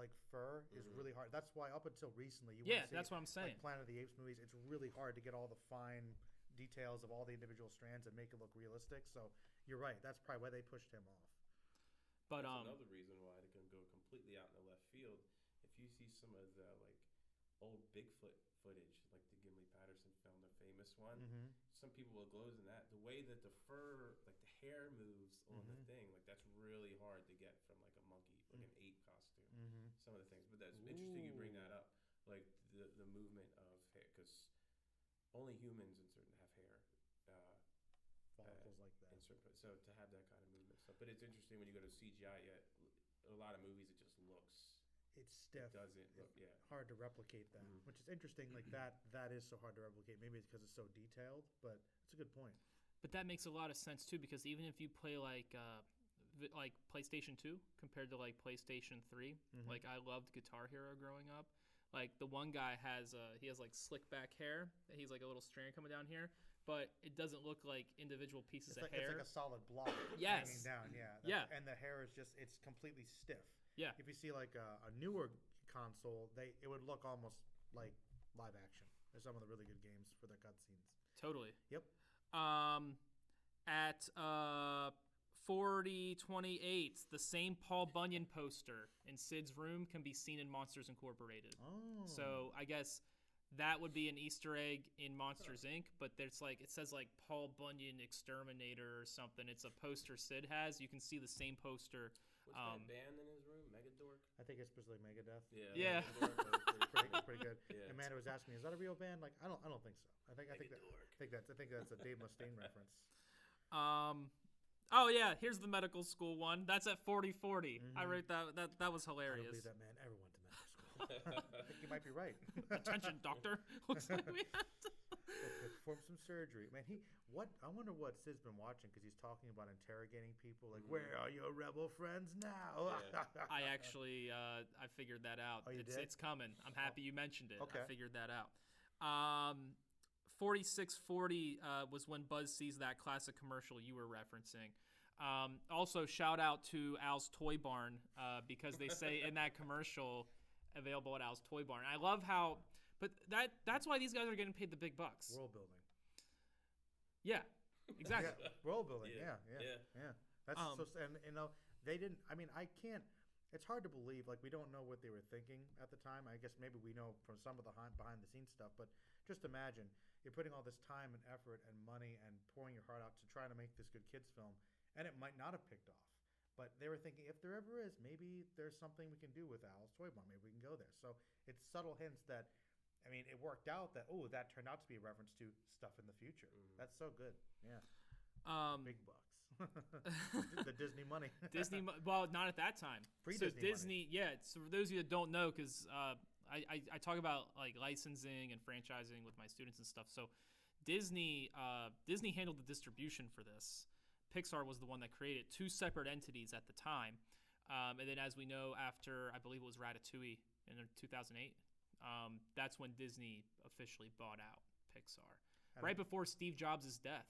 Like fur is really hard. That's why up until recently you wouldn't see, that's what I'm saying. Like Planet of the Apes movies, it's really hard to get all the fine details of all the individual strands and make it look realistic. So you're right. That's probably why they pushed him off. But that's another reason why they can go completely out in the left field. If you see some of the old Bigfoot footage, like the Gimli Patterson film, the famous one, some people will gloze in that. The way that the fur, like the hair moves on the thing, like that's really hard to get from like a monkey, like an ape costume. Some of the things, but that's interesting you bring that up, like the movement of hair, because only humans have hair. Follicles like that. So to have that kind of movement stuff, but it's interesting when you go to CGI. A lot of movies it just looks. It's stiff. It doesn't look hard to replicate that, which is interesting. Like that is so hard to replicate. Maybe it's because it's so detailed, but it's a good point. But that makes a lot of sense too, because even if you play like PlayStation 2 compared to like PlayStation 3, like I loved Guitar Hero growing up. Like the one guy has like slick back hair. He's like a little strand coming down here. but it doesn't look like individual pieces It's of like, hair. it's like a solid block Yes. hanging down. Yeah. Yeah. And the hair is just, it's completely stiff. Yeah. If you see like a newer console, it would look almost like live action. There's some of the really good games for their cutscenes. Totally. Yep. At 4028, the same Paul Bunyan poster in Sid's room can be seen in Monsters Incorporated. Oh. So I guess that would be an Easter egg in Monsters Inc. But there's like, it says like Paul Bunyan Exterminator or something. It's a poster Sid has. You can see the same poster. What's that band in his room? Megadork? I think it's supposed to be Megadeth. Yeah. Megadork. Pretty good. Yeah. Amanda was asking me, "Is that a real band?" Like, I don't think so. I think that's a Dave Mustaine reference. Oh yeah, here's the medical school one. That's at 4040. I wrote that. That was I don't hilarious. believe that man ever went to medical school. I think you might be right. Attention, doctor. Looks like we have to. Perform some surgery, man. I wonder what Sid's been watching because he's talking about interrogating people. Like, where are your rebel friends now? Yeah. I actually, I figured that out. Oh, you it's, did? it's coming. I'm happy you mentioned it. Okay. I figured that out. 4640 was when Buzz sees that classic commercial you were referencing. Also, shout out to Al's Toy Barn because they say in that commercial, available at Al's Toy Barn. I love how, but that's why these guys are getting paid the big bucks. World building. Yeah, exactly. Yeah, world building. Yeah. Yeah. That's and they didn't. I mean, I can't. It's hard to believe. Like, we don't know what they were thinking at the time. I guess maybe we know from some of the behind the scenes stuff. But just imagine you're putting all this time and effort and money and pouring your heart out to try to make this good kids film, and it might not have picked off. But they were thinking, if there ever is, maybe there's something we can do with Al's Toy Barn. Maybe we can go there. So it's subtle hints that. I mean, it worked out that that turned out to be a reference to stuff in the future. That's so good. Yeah. Big bucks. The Disney money. Well, not at that time. Pre-Disney Disney, yeah. So for those of you that don't know, because I talk about like licensing and franchising with my students and stuff. So Disney handled the distribution for this. Pixar was the one that created two separate entities at the time. And then, as we know, after I believe it was Ratatouille in 2008. That's when Disney officially bought out Pixar, right before Steve Jobs' death,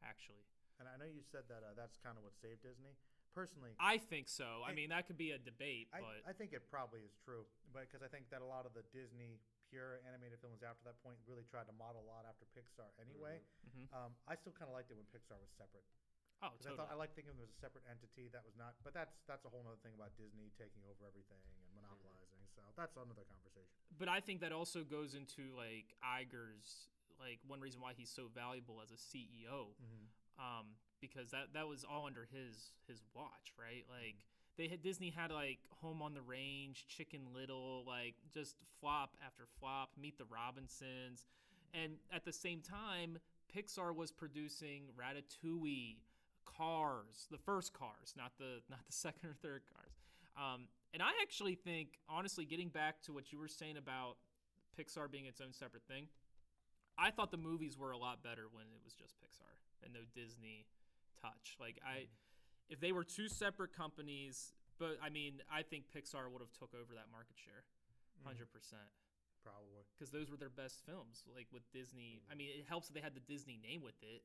actually. And I know you said that that's kind of what saved Disney. Personally, I think so. I mean, that could be a debate, but I think it probably is true. But because I think that a lot of the Disney pure animated films after that point really tried to model a lot after Pixar anyway. I still kind of liked it when Pixar was separate. Oh, totally. I like thinking there was a separate entity that was not. But that's a whole other thing about Disney taking over everything and monopolizing. So that's another conversation. But I think that also goes into like Iger's one reason why he's so valuable as a CEO, because that was all under his watch, right? Like Disney had like Home on the Range, Chicken Little, like just flop after flop, Meet the Robinsons, and at the same time, Pixar was producing Ratatouille. Cars, the first Cars, not the second or third Cars. And I actually think, honestly, getting back to what you were saying about Pixar being its own separate thing, I thought the movies were a lot better when it was just Pixar and no Disney touch. Like if they were two separate companies, but I mean, I think Pixar would have took over that market share, 100%. Probably because those were their best films. Like with Disney, I mean, it helps that they had the Disney name with it,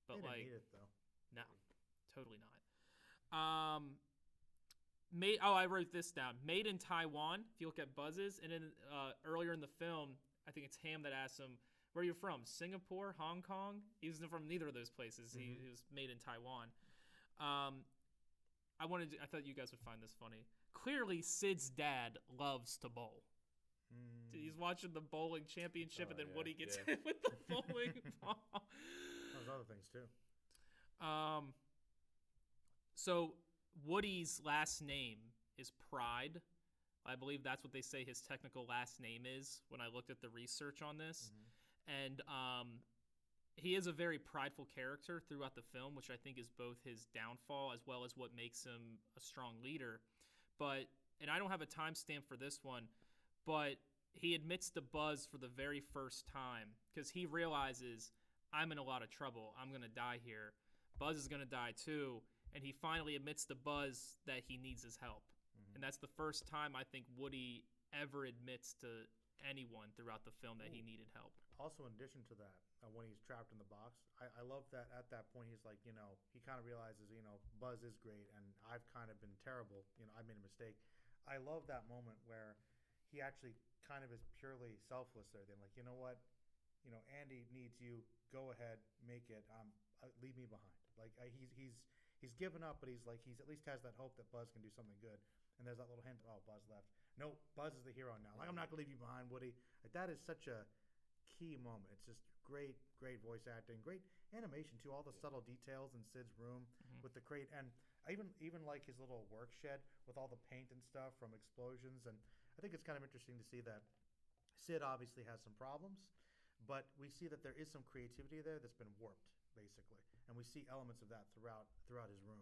but they didn't like need it though. no, totally not. I wrote this down. Made in Taiwan. If you look at Buzz's, and then earlier in the film, I think it's Ham that asks him, "Where are you from? Singapore, Hong Kong?" He was from neither of those places. He was made in Taiwan. I thought you guys would find this funny. Clearly, Sid's dad loves to bowl. He's watching the bowling championship, and then Woody gets hit with the bowling ball. There's other things too. So Woody's last name is Pride. I believe that's what they say his technical last name is when I looked at the research on this. And he is a very prideful character throughout the film, which I think is both his downfall as well as what makes him a strong leader. And I don't have a timestamp for this one, but he admits to Buzz for the very first time because he realizes, I'm in a lot of trouble. I'm going to die here. Buzz is going to die too. And he finally admits to Buzz that he needs his help. And that's the first time I think Woody ever admits to anyone throughout the film that he needed help. Also, in addition to that, when he's trapped in the box, I love that at that point he's like, he kind of realizes, Buzz is great and I've kind of been terrible. I made a mistake. I love that moment where he actually kind of is purely selfless there. Then like, you know what? Andy needs you. Go ahead, make it. Leave me behind. Like he's given up, but he's at least has that hope that Buzz can do something good. And there's that little hint, oh, Buzz left. No, Buzz is the hero now. Like, I'm not going to leave you behind, Woody. Like, that is such a key moment. It's just great voice acting, great animation, too. All the subtle details in Sid's room with the crate. And I even like his little work shed with all the paint and stuff from explosions. And I think it's kind of interesting to see that Sid obviously has some problems, but we see that there is some creativity there that's been warped, basically. And we see elements of that throughout his room.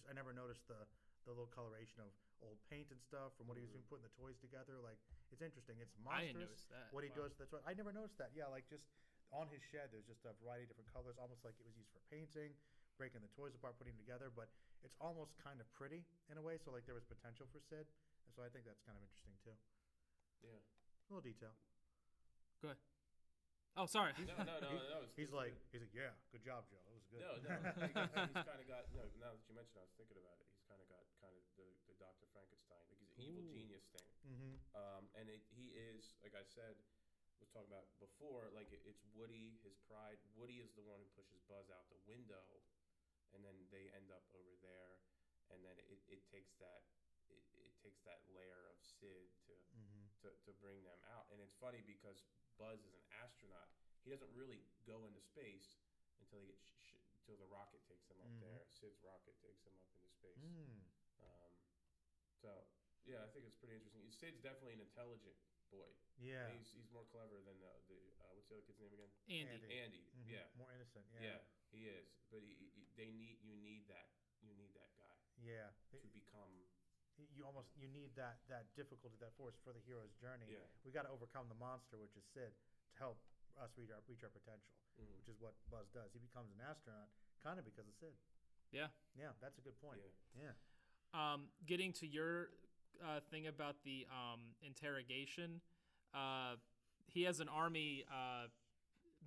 I never noticed the little coloration of old paint and stuff from what he was doing, putting the toys together. Like, it's interesting. It's monstrous. I didn't notice that. What he does. That's what I never noticed that. Yeah, like just on his shed, there's just a variety of different colors, almost like it was used for painting, breaking the toys apart, putting them together. But it's almost kind of pretty in a way. So like there was potential for Sid, and so I think that's kind of interesting too. Yeah. A little detail. Good. Oh, sorry. No. He's like, yeah, good job, Joe. That was good. No. He's kind of got. No, now that you mentioned, I was thinking about it. He's kind of got the Dr. Frankenstein. Like he's an evil genius thing. And he is, like I said, was talking about before. Like it's Woody, his pride. Woody is the one who pushes Buzz out the window, and then they end up over there, and then it takes that. It takes that layer of Sid to bring them out. And it's funny because Buzz is an astronaut. He doesn't really go into space until he gets until the rocket takes him up there. Sid's rocket takes him up into space. So yeah, I think it's pretty interesting. Sid's definitely an intelligent boy. Yeah, he's more clever than the what's the other kid's name again? Andy. Yeah, more innocent. Yeah, he is. But you need that guy. Yeah, to become. You need that difficulty, that force for the hero's journey. Yeah. We got to overcome the monster, which is Sid, to help us reach our potential, which is what Buzz does. He becomes an astronaut kind of because of Sid. Yeah, that's a good point. Yeah. Getting to your thing about the interrogation, he has an Army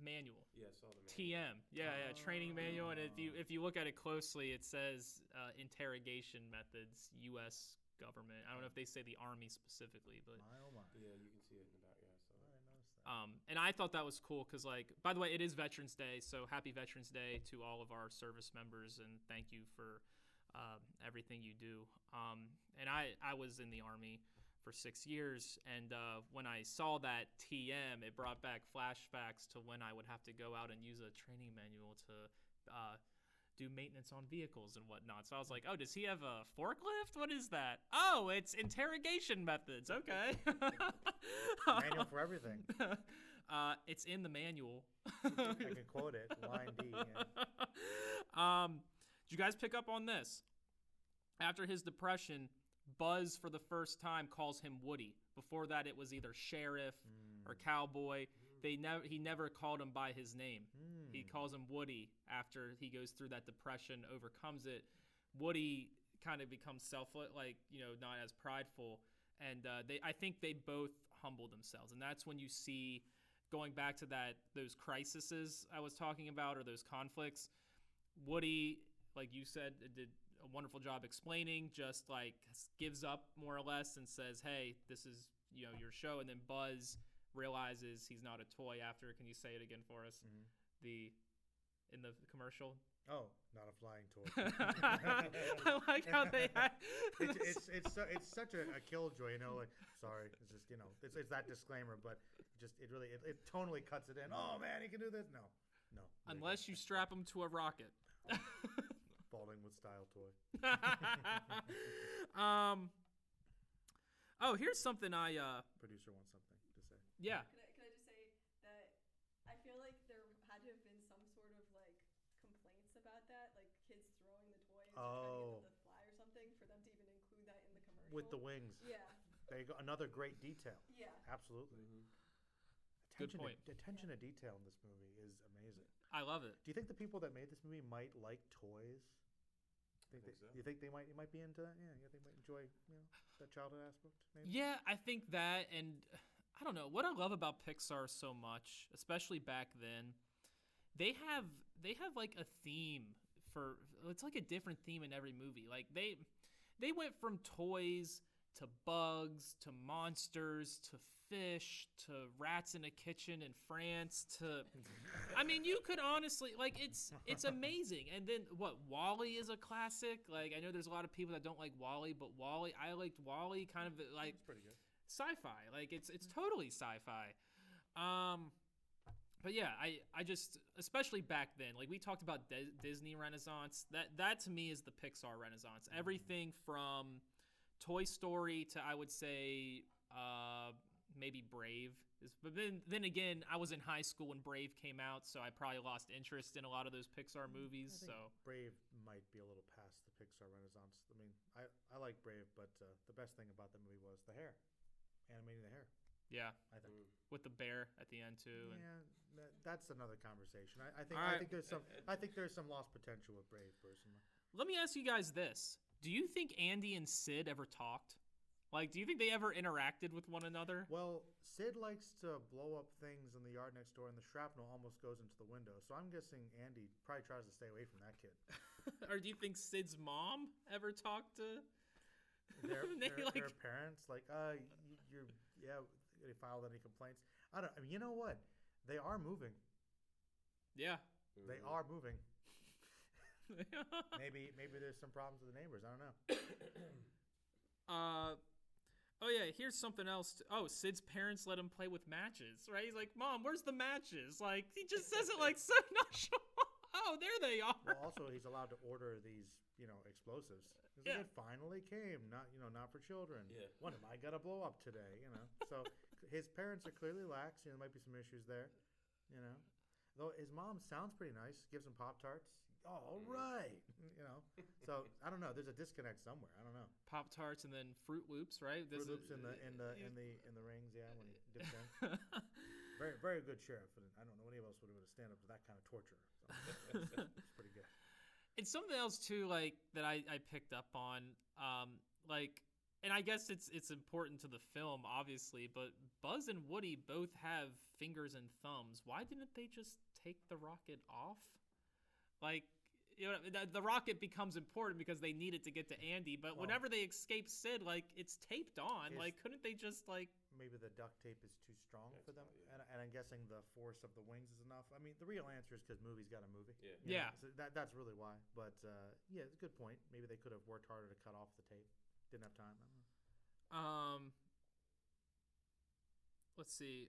manual. Yeah, I saw the manual. TM. Yeah, training manual. And if you look at it closely, it says interrogation methods, U.S. government. I don't know if they say the Army specifically, but yeah, you can see it in the back. Yeah, I saw that. I noticed that. And I thought that was cool because, like, by the way, it is Veterans Day, so happy Veterans Day to all of our service members, and thank you for everything you do. And I was in the Army for 6 years, and when I saw that TM, it brought back flashbacks to when I would have to go out and use a training manual to do maintenance on vehicles and whatnot. So I was like, oh, does he have a forklift? What is that? Oh, it's interrogation methods. Okay. Manual for everything. It's in the manual. I can quote it, line D. Yeah. Did you guys pick up on this? After his depression, Buzz, for the first time, calls him Woody. Before that, it was either Sheriff or Cowboy. He never called him by his name. He calls him Woody after he goes through that depression, overcomes it. Woody kind of becomes selfless, not as prideful. And I think they both humble themselves. And that's when you see, going back to those crises I was talking about, or those conflicts, Woody, like you said, did a wonderful job explaining, just like gives up more or less and says, hey, this is your show. And then Buzz realizes he's not a toy after. Can you say it again for us? In the commercial? Oh, not a flying toy. I like how they it's such a killjoy, like, sorry, it's just, it's that disclaimer, but it really tonally cuts it in. Oh man, he can do this. No. Unless you strap him to a rocket. Balding with style toy. Here's something Producer wants something to say. Yeah. Can I just say that I feel like there had to have been some sort of like complaints about that, like kids throwing the toys or trying to get them to fly or something, for them to even include that in the commercial. With the wings. Yeah. There you go. Another great detail. Yeah. Absolutely. Good point. Attention to detail in this movie is amazing. I love it. Do you think the people that made this movie might like toys? I think so. You think they might be into that? Yeah, they might enjoy that childhood aspect. Maybe? Yeah, I think that, and I don't know what I love about Pixar so much, especially back then. They have like a theme for it's like a different theme in every movie. Like they went from toys to bugs to monsters to fish to rats in a kitchen in France to I mean you could honestly like it's amazing. And then what Wall-E is a classic. Like I know there's a lot of people that don't like Wall-E, but I liked Wall-E kind of like It's pretty good. sci-fi. Like it's totally sci-fi. But yeah, I just especially back then, like we talked about Disney Renaissance. That to me is the Pixar Renaissance. Everything from Toy Story to I would say maybe Brave. But then again, I was in high school when Brave came out, so I probably lost interest in a lot of those Pixar movies. I think So Brave might be a little past the Pixar Renaissance. I mean, I like Brave, but the best thing about the movie was the hair, animating the hair. yeah, I think. with the bear at the end too. And Yeah, that's another conversation. I think All right. I think there's some lost potential with Brave personally. let me ask you guys this: do you think Andy and Sid ever talked? Like, do you think they ever interacted with one another? Well, Sid likes to blow up things in the yard next door, and the shrapnel almost goes into the window. So I'm guessing Andy probably tries to stay away from that kid. Or do you think Sid's mom ever talked to Their, They, their, like- their parents, like, they filed any complaints? I don't. I mean, you know what? They are moving. Yeah. They are moving. Maybe there's some problems with the neighbors. I don't know. Oh yeah, here's something else. Sid's parents let him play with matches, right? He's like, "Mom, where's the matches?" Like he just says it like so nonchalant. Oh, there they are. Well, also he's allowed to order these, explosives. He's Yeah. like, it finally came. Not for children. Yeah. What am I gonna blow up today? So his parents are clearly lax. There might be some issues there. Though his mom sounds pretty nice. Gives him Pop-Tarts. Oh, all right. So I don't know. There's a disconnect somewhere. I don't know. Pop Tarts and then Fruit Loops, right? Fruit Loops in the rings. Yeah, when he dips in. Very very good sheriff. And I don't know anybody else would have stand up to that kind of torture. So it's pretty good. It's something else too, like that I picked up on, and I guess it's important to the film, obviously. But Buzz and Woody both have fingers and thumbs. Why didn't they just take the rocket off? Like, the rocket becomes important because they need it to get to Andy. But Well, whenever they escape Sid, like it's taped on. Is- Like, couldn't they just like? Maybe the duct tape is too strong That's for them, probably it. and I'm guessing the force of the wings is enough. I mean, the real answer is because movie's got a movie. Yeah. Yeah. So that's really why. But yeah, it's a good point. Maybe they could have worked harder to cut off the tape. Didn't have time. I don't know. Let's see.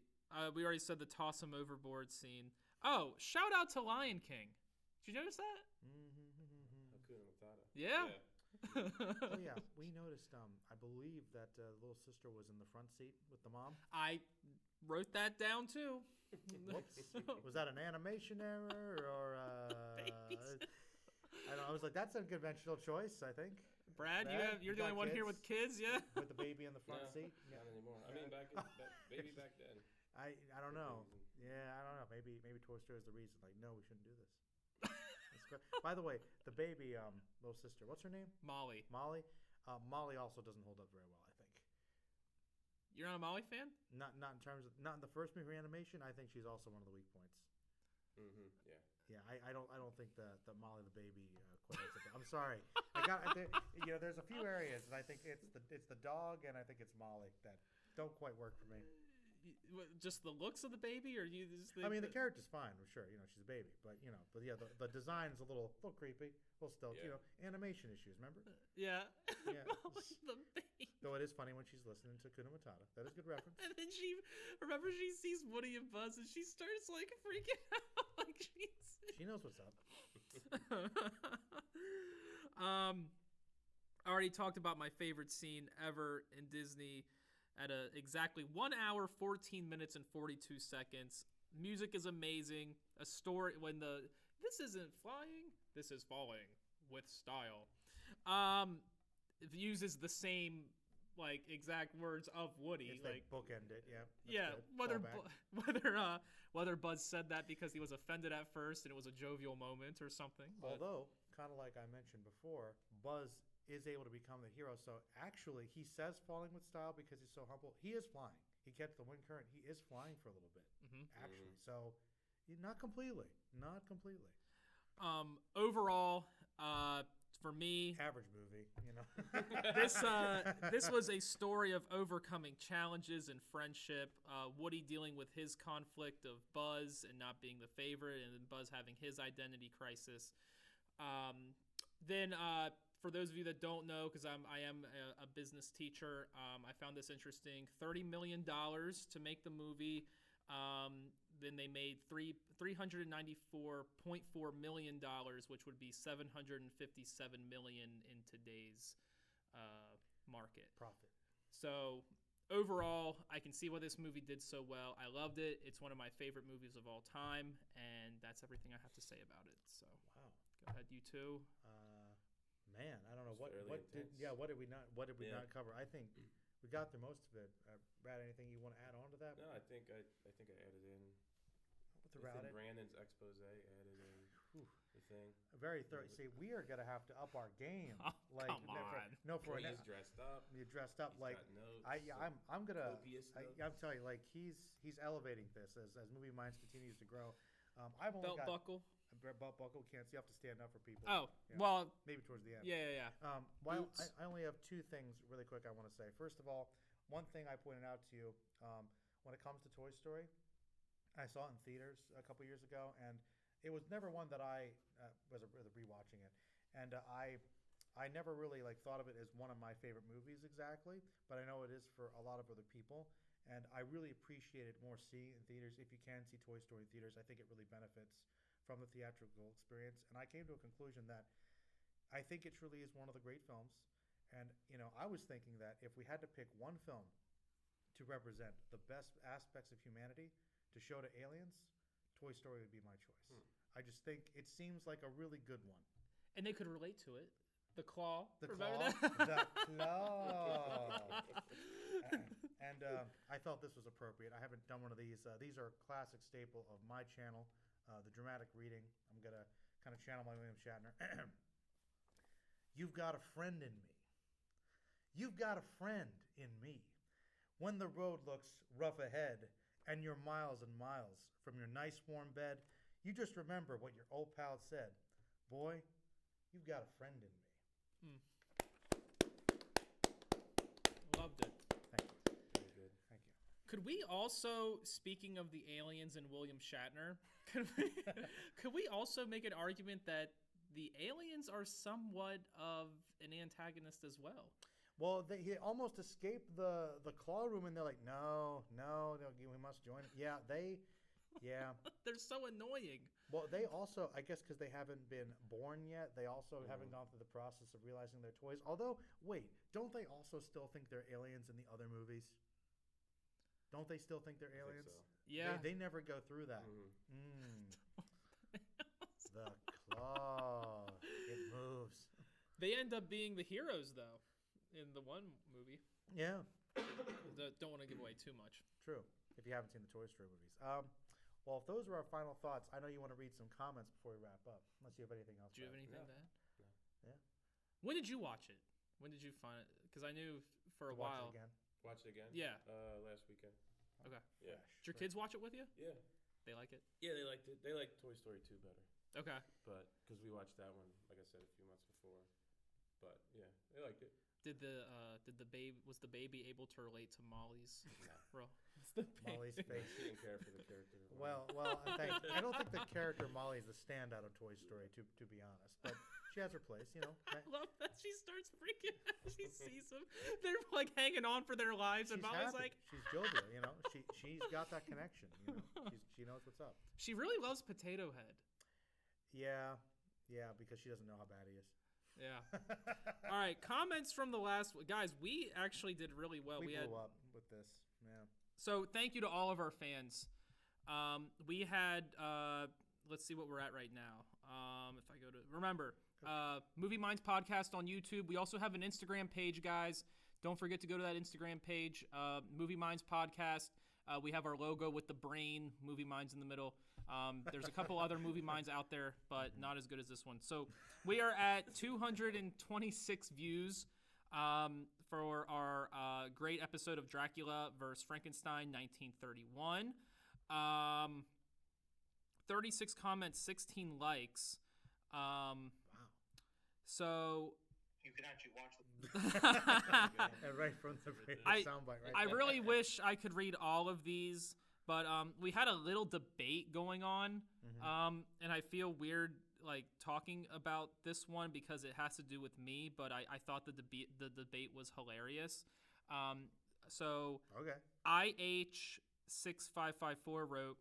We already said the toss him overboard scene. Oh, shout out to Lion King. Did you notice that? Hakuna Matata. Yeah. Oh yeah, we noticed. I believe that little sister was in the front seat with the mom. I wrote that down too. Whoops. Was that an animation error or? Babies. I don't know. I was like, that's a conventional choice. I think Brad, Brad, you're you the got only one here kids? with kids, yeah? with the baby in the front No, seat. not anymore. I mean, maybe back then. I don't know. Yeah, I don't know. Maybe Toy Story is the reason. Like, no, we shouldn't do this. By the way, the baby, little sister, what's her name? Molly. Molly. Molly also doesn't hold up very well. I think. You're not a Molly fan? Not in terms of not in the first movie animation. I think she's also one of the weak points. Yeah. Yeah, I don't think that Molly the baby quite likes it. I'm sorry. There's a few areas, and I think it's the dog, and I think it's Molly that don't quite work for me. Just the looks of the baby, or you just think I mean, the character's fine, for sure. She's a baby, but yeah, the design is a little creepy, a little still. Yeah. Animation issues. Remember? Yeah. Yeah. Molly the baby. Though it is funny when she's listening to Kuna Matata. That is a good reference. And then she sees Woody and Buzz, and she starts like freaking out, like she's. She knows what's up. I already talked about my favorite scene ever in Disney at exactly 1 hour, 14 minutes, and 42 seconds. Music is amazing. A story when this isn't flying, this is falling with style. It uses the same exact words of Woody. It's like bookend it. Yeah. That's Yeah, good. whether Buzz said that because he was offended at first and it was a jovial moment or something. But Although, kind of like I mentioned before, Buzz is able to become the hero. So actually, he says falling with style because he's so humble. He is flying. he kept the wind current. He is flying for a little bit, actually. Mhm. So, not completely. Not completely. Overall, for me, Average movie, you know. this was a story of overcoming challenges and friendship. Woody dealing with his conflict of Buzz and not being the favorite, and then Buzz having his identity crisis. Then, for those of you that don't know, because I am a business teacher, I found this interesting. $30 million to make the movie. Then they made $394.4 million, which would be $757 million in today's market. Profit. So overall, I can see why this movie did so well. I loved it. It's one of my favorite movies of all time, and that's everything I have to say about it. So Wow. go ahead, you two. Man, I don't know It's what fairly did intense. what did we not Yeah. cover? I think we got through most of it. Brad, anything you want to add on to that? No, I think I added in Throughout within it, Brandon's expose. Added in Whew. the thing. very thorough. See, we are gonna have to up our game. Oh, come on. For He's dressed up. you dressed up He's like got notes. I'm gonna. copious notes. I'm telling you, like he's elevating this as Movie Minds continues to grow. I've only Belt got buckle. belt buckle. Can't see. You have to stand up for people. Oh, Yeah. well, Maybe towards the end. yeah. Well, Boots. I only have two things really quick I want to say. First of all, one thing I pointed out to you when it comes to Toy Story, I saw it in theaters a couple years ago, and it was never one that I was rewatching it, and I never really like thought of it as one of my favorite movies exactly, but I know it is for a lot of other people, and I really appreciate it more seeing it in theaters. If you can see Toy Story in theaters, I think it really benefits from the theatrical experience, and I came to a conclusion that I think it truly is one of the great films. And, I was thinking that if we had to pick one film to represent the best aspects of humanity to show to aliens, Toy Story would be my choice. I just think it seems like a really good one. And they could relate to it. The claw. The Remember claw. that? The claw. And I felt this was appropriate. I haven't done one of these. These are a classic staple of my channel, the dramatic reading. I'm going to kind of channel my William Shatner. You've got a friend in me. You've got a friend in me. When the road looks rough ahead and you're miles and miles from your nice warm bed, you just remember what your old pal said. Boy, you've got a friend in me. Loved it. Thank you. Very good. Thank you. Could we also, speaking of the aliens and William Shatner, could we also make an argument that the aliens are somewhat of an antagonist as well? Well, he almost escaped the claw room, and they're like, no, we must join. Yeah. They're so annoying. Well, they also, I guess, because they haven't been born yet, they also haven't gone through the process of realizing they're toys. Although, wait, don't they also still think they're aliens in the other movies? Don't they still think they're I think aliens? so. Yeah. They never go through that. The claw. It moves. They end up being the heroes, though, in the one movie. Yeah. Don't want to give away too much. True. If you haven't seen the Toy Story movies. Well, if those were our final thoughts, I know you want to read some comments before we wrap up. Unless you have anything else. Do you have to add. anything to add? Yeah. When did you watch it? When did you find it? Because I knew for a Watch while. it again. Watch it again? Yeah. Last weekend. Okay. Yeah. Did your kids watch it with you? Yeah. They like it? Yeah, they liked it. They liked Toy Story 2 better. Okay. But, because we watched that one, like I said, a few months before. But, yeah, they liked it. Was the baby able to relate to Molly's role? Molly's face. She didn't care for the character. Well, I don't think the character Molly is the standout of Toy Story, to be honest. But she has her place, I love that she starts freaking out. She sees them. They're like hanging on for their lives, and She's Molly's happy. like, she's jovial, she's got that connection, she knows what's up. she really loves Potato Head. Yeah, because she doesn't know how bad he is. Yeah. All right. Comments from the last guys. We actually did really well. We had blew up with this. Yeah. So thank you to all of our fans. We had let's see what we're at right now. If I go to remember Movie Minds Podcast on YouTube. We also have an Instagram page, guys. Don't forget to go to that Instagram page, Movie Minds Podcast. We have our logo with the brain, Movie Minds in the middle. There's a couple other Movie Minds out there, but not as good as this one. So we are at 226 views. for our great episode of Dracula vs. Frankenstein 1931. 36 comments, 16 likes. Wow. So You can actually watch them. And right from the I- soundbite, right? I there. really wish I could read all of these, but we had a little debate going on, and I feel weird like talking about this one because it has to do with me. But I thought the debate was hilarious. So Okay. IH6554 wrote,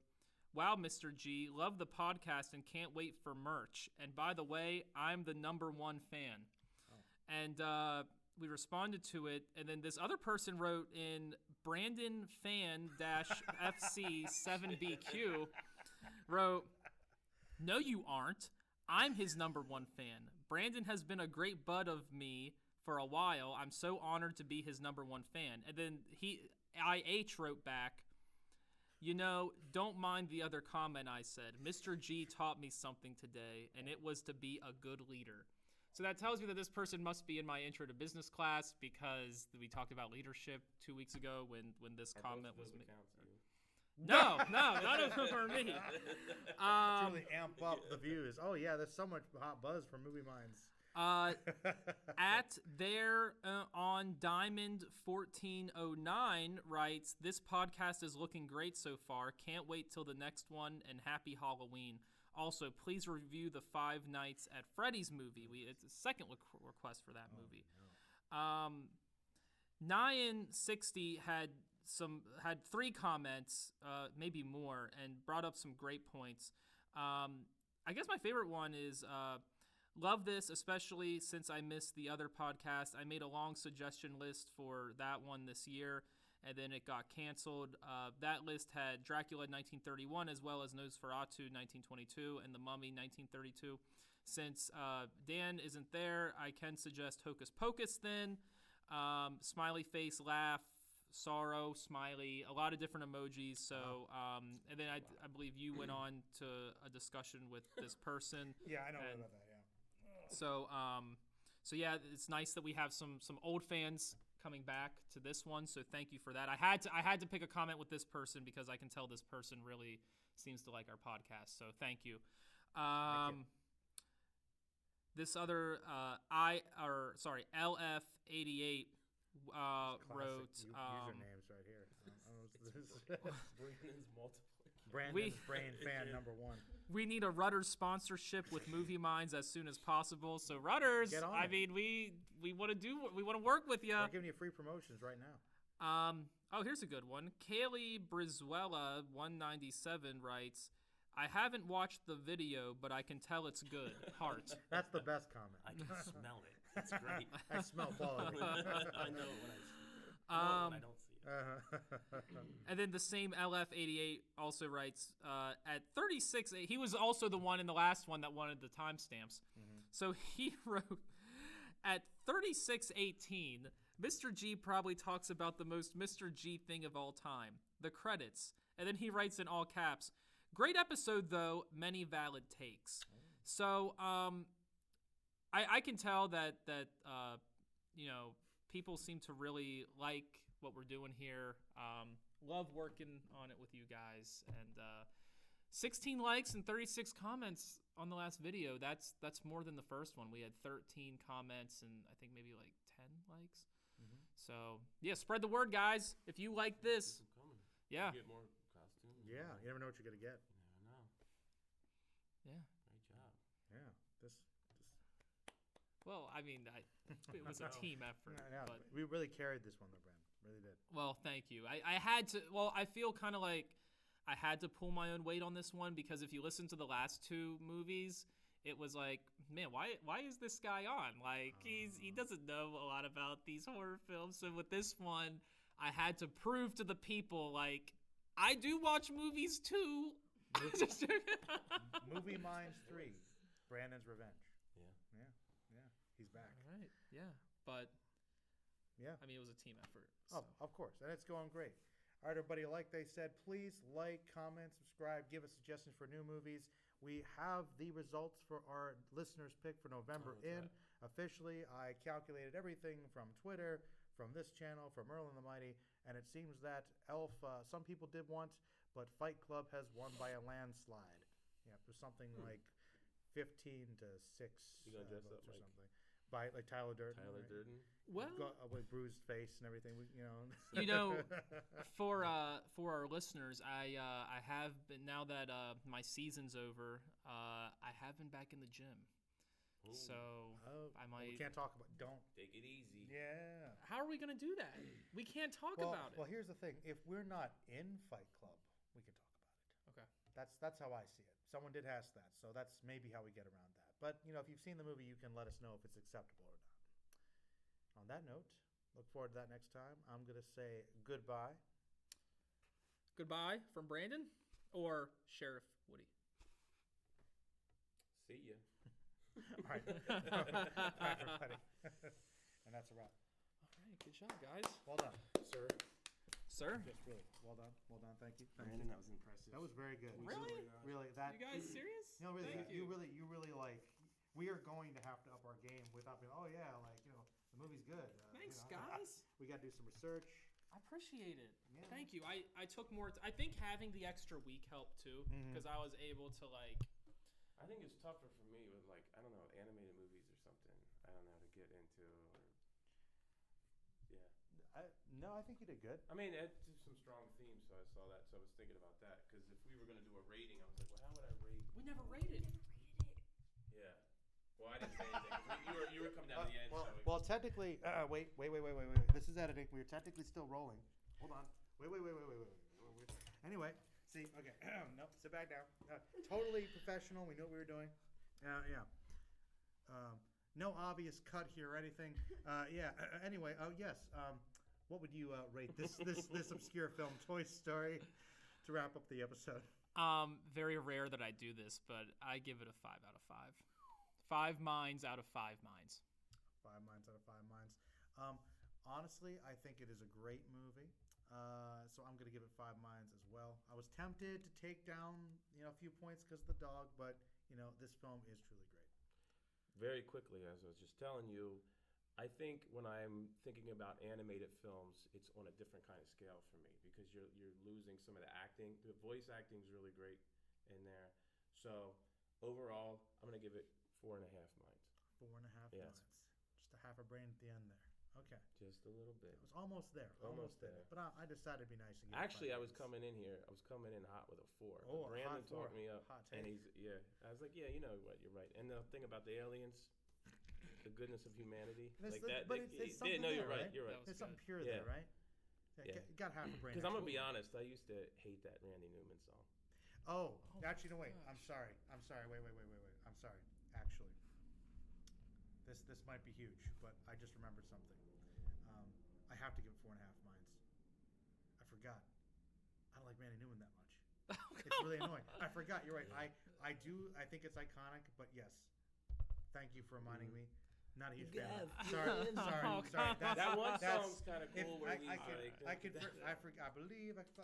"Wow, Mr. G, love the podcast and can't wait for merch. And by the way, I'm the #1 fan." And we responded to it, and then this other person wrote in Brandon Fan FC 7BQ wrote, "No, you aren't. I'm his #1 fan. Brandon has been a great bud of me for a while. I'm so honored to be his #1 fan." And then IH wrote back, "You know, don't mind the other comment I said. Mr. G taught me something today, and it was to be a good leader." So that tells me that this person must be in my intro to business class because we talked about leadership 2 weeks ago when this comment was made. No, none of them are me. Truly amp up the views. Oh yeah, there's so much hot buzz from Movie Minds. At there on Diamond 1409 writes, "This podcast is looking great so far. Can't wait till the next one, and happy Halloween. Also, please review the Five Nights at Freddy's movie. It's a second request for that movie." 960 had 3 comments, maybe more, and brought up some great points. I guess my favorite one is love this, especially since I missed the other podcast. I made a long suggestion list for that one this year, and then it got canceled. That list had Dracula 1931 as well as Nosferatu 1922 and The Mummy 1932. Since Dan isn't there, I can suggest Hocus Pocus then. Smiley face, laugh, sorrow, smiley, a lot of different emojis. So, and then I believe you went on to a discussion with this person. Yeah, I know about that. Yeah. So yeah, it's nice that we have some old fans coming back to this one. So thank you for that. I had to pick a comment with this person because I can tell this person really seems to like our podcast. So thank you. This other LF88 wrote usernames right here. Brandon's multiple. Brandon's brain fan #1. "We need a Rudders sponsorship with Movie Minds as soon as possible." So Rudders, Get on I it. mean, we want to work with you. We're giving you free promotions right now. Oh, here's a good one. Kaylee Brizuela 197 writes, "I haven't watched the video, but I can tell it's good. Heart." That's the best comment. I can smell it. It's great. I smell quality. I know it when I see it. I know it when I don't see it. And then the same LF88 also writes, at 36, he was also the one in the last one that wanted the timestamps. So he wrote, "At 36:18, Mr. G probably talks about the most Mr. G thing of all time, the credits." And then he writes in all caps, "Great episode though, many valid takes." So I can tell that people seem to really like what we're doing here. Love working on it with you guys, and 16 likes and 36 comments on the last video. That's more than the first one. We had 13 comments and I think maybe like 10 likes. So yeah, spread the word, guys. If you like this, Keep coming. yeah, Get more costumes. Yeah, you never know what you're gonna get. You never know. yeah. Great job. Yeah, this. Well, I mean, it was a team effort. Yeah, But we really carried this one though, Brandon. Really did. well, thank you. I had to. Well, I feel kind of like I had to pull my own weight on this one because if you listen to the last 2 movies, it was like, man, why is this guy on? Like he doesn't know a lot about these horror films. So with this one, I had to prove to the people like I do watch movies too. Movie Minds 3, Brandon's Revenge. Yeah. Yeah, he's back. All right, yeah, but Yeah. I mean, it was a team effort. Oh, So. of course, and it's going great. All right, everybody, like they said, please like, comment, subscribe, give us suggestions for new movies. We have the results for our listeners' pick for November Oh, in. Officially, I calculated everything from Twitter, from this channel, from Merlin the Mighty, and it seems that Elf, some people did want, but Fight Club has won by a landslide. Yeah, there's something like 15 to 6 You gonna dress votes up or like something. By like Tyler Durden. Tyler right? Durden? Well, With bruised face and everything, You know, for our listeners, I have been, now that my season's over, I have been back in the gym. Ooh. So I might. We can't talk about. Don't. Take it easy. Yeah. How are we gonna do that? We can't talk about it. Well, here's the thing. If we're not in Fight Club, we can talk about it. Okay. That's how I see it. Someone did ask that, so that's maybe how we get around that. But if you've seen the movie, you can let us know if it's acceptable or not. On that note, look forward to that next time. I'm gonna say goodbye. Goodbye from Brandon or Sheriff Woody. See ya. All right. Bye, everybody. And that's a wrap. All right, good job, guys. Well done, Sir. Sir, just really well done. Well done. Thank you. Thank Brandon, you. that was impressive. That was very good. Really? Really, that. you guys serious? No, really, Thank you really like. We are going to have to up our game without being. Oh yeah, the movie's good. Thanks, guys. We got to do some research. I appreciate it. Yeah. Thank you. I took more. I think having the extra week helped too, because I was able to like. I think it's tougher for me with I don't know, animated movies or something. I don't know to get into. No, I think you did good. I mean, it's some strong themes, so I saw that. So I was thinking about that because if we were going to do a rating, I was like, well, how would I rate? We never rated. Yeah. Well, I didn't say anything. 'Cause you were coming down to the end. Well, technically, wait. This is editing. We're technically still rolling. Hold on. Wait. Anyway, see. Okay. Nope. Sit back down. Totally professional. We knew what we were doing. Yeah. No obvious cut here or anything. Yeah. Anyway. Oh yes. What would you rate this obscure film, Toy Story, to wrap up the episode? Very rare that I do this, but I give it a 5 out of 5. 5 minds out of 5 minds. 5 minds out of 5 minds. Honestly, I think it is a great movie. So I'm going to give it 5 minds as well. I was tempted to take down a few points because of the dog, but this film is truly great. Very quickly, as I was just telling you, I think when I'm thinking about animated films, it's on a different kind of scale for me because you're losing some of the acting. The voice acting is really great in there. So overall, I'm gonna give it 4.5 minds. 4.5 Yes. minds. Just a half a brain at the end there. Okay. Just a little bit. It was almost there. Almost there. But I decided to be nice and give it Actually, 5 I was minds. coming in here. I was coming in hot with a 4. Oh, a Brandon hot 4. talked me up, Hot and take. I was like, yeah, you know what, you're right. And the thing about the aliens, the goodness of humanity, But like it's something no, you're there, right. right? You're right. That was There's something good. pure Yeah. there, right? Yeah. Got half a brain. Because I'm gonna be actually. honest, I used to hate that Randy Newman song. Oh, Oh actually, no, my wait. gosh. I'm sorry. Wait. I'm sorry. Actually, this might be huge, but I just remembered something. I have to give it 4.5 minds. I forgot. I don't like Randy Newman that much. It's really annoying. I forgot. You're right. I do. I think it's iconic, but yes. Thank you for reminding me. Not a huge fan. of it. Sorry. Oh, Sorry. That one that's- song's kind of cool. Where he's I believe.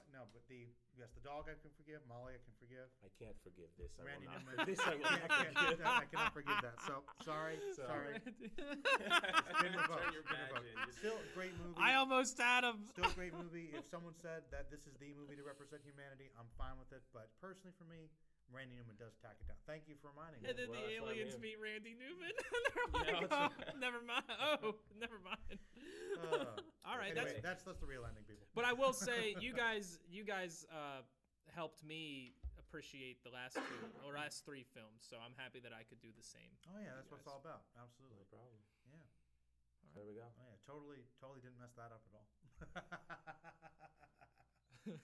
No, but the dog I can forgive. Molly I can forgive. I can't forgive this. I Randy will not. Newman. This I will I not can't forgive. forgive that. I cannot forgive that. So sorry. Been revoked. Turn your Been badge revoked. in. Still a great movie. I almost had him. Still a great movie. If someone said that this is the movie to represent humanity, I'm fine with it. But personally, for me, Randy Newman does tack it down. Thank you for reminding me. And then Well, the that's why I'm aliens here. meet Randy Newman. They're like, Yeah, oh, that's- never mind. Oh, never mind. All right, Anyway, that's. that's the real ending, people. But I will say, you guys helped me appreciate the last 3 films. So I'm happy that I could do the same. Oh yeah, that's what it's Yes. all about. No Absolutely. problem. Yeah. There we go. Oh yeah, totally didn't mess that up at all.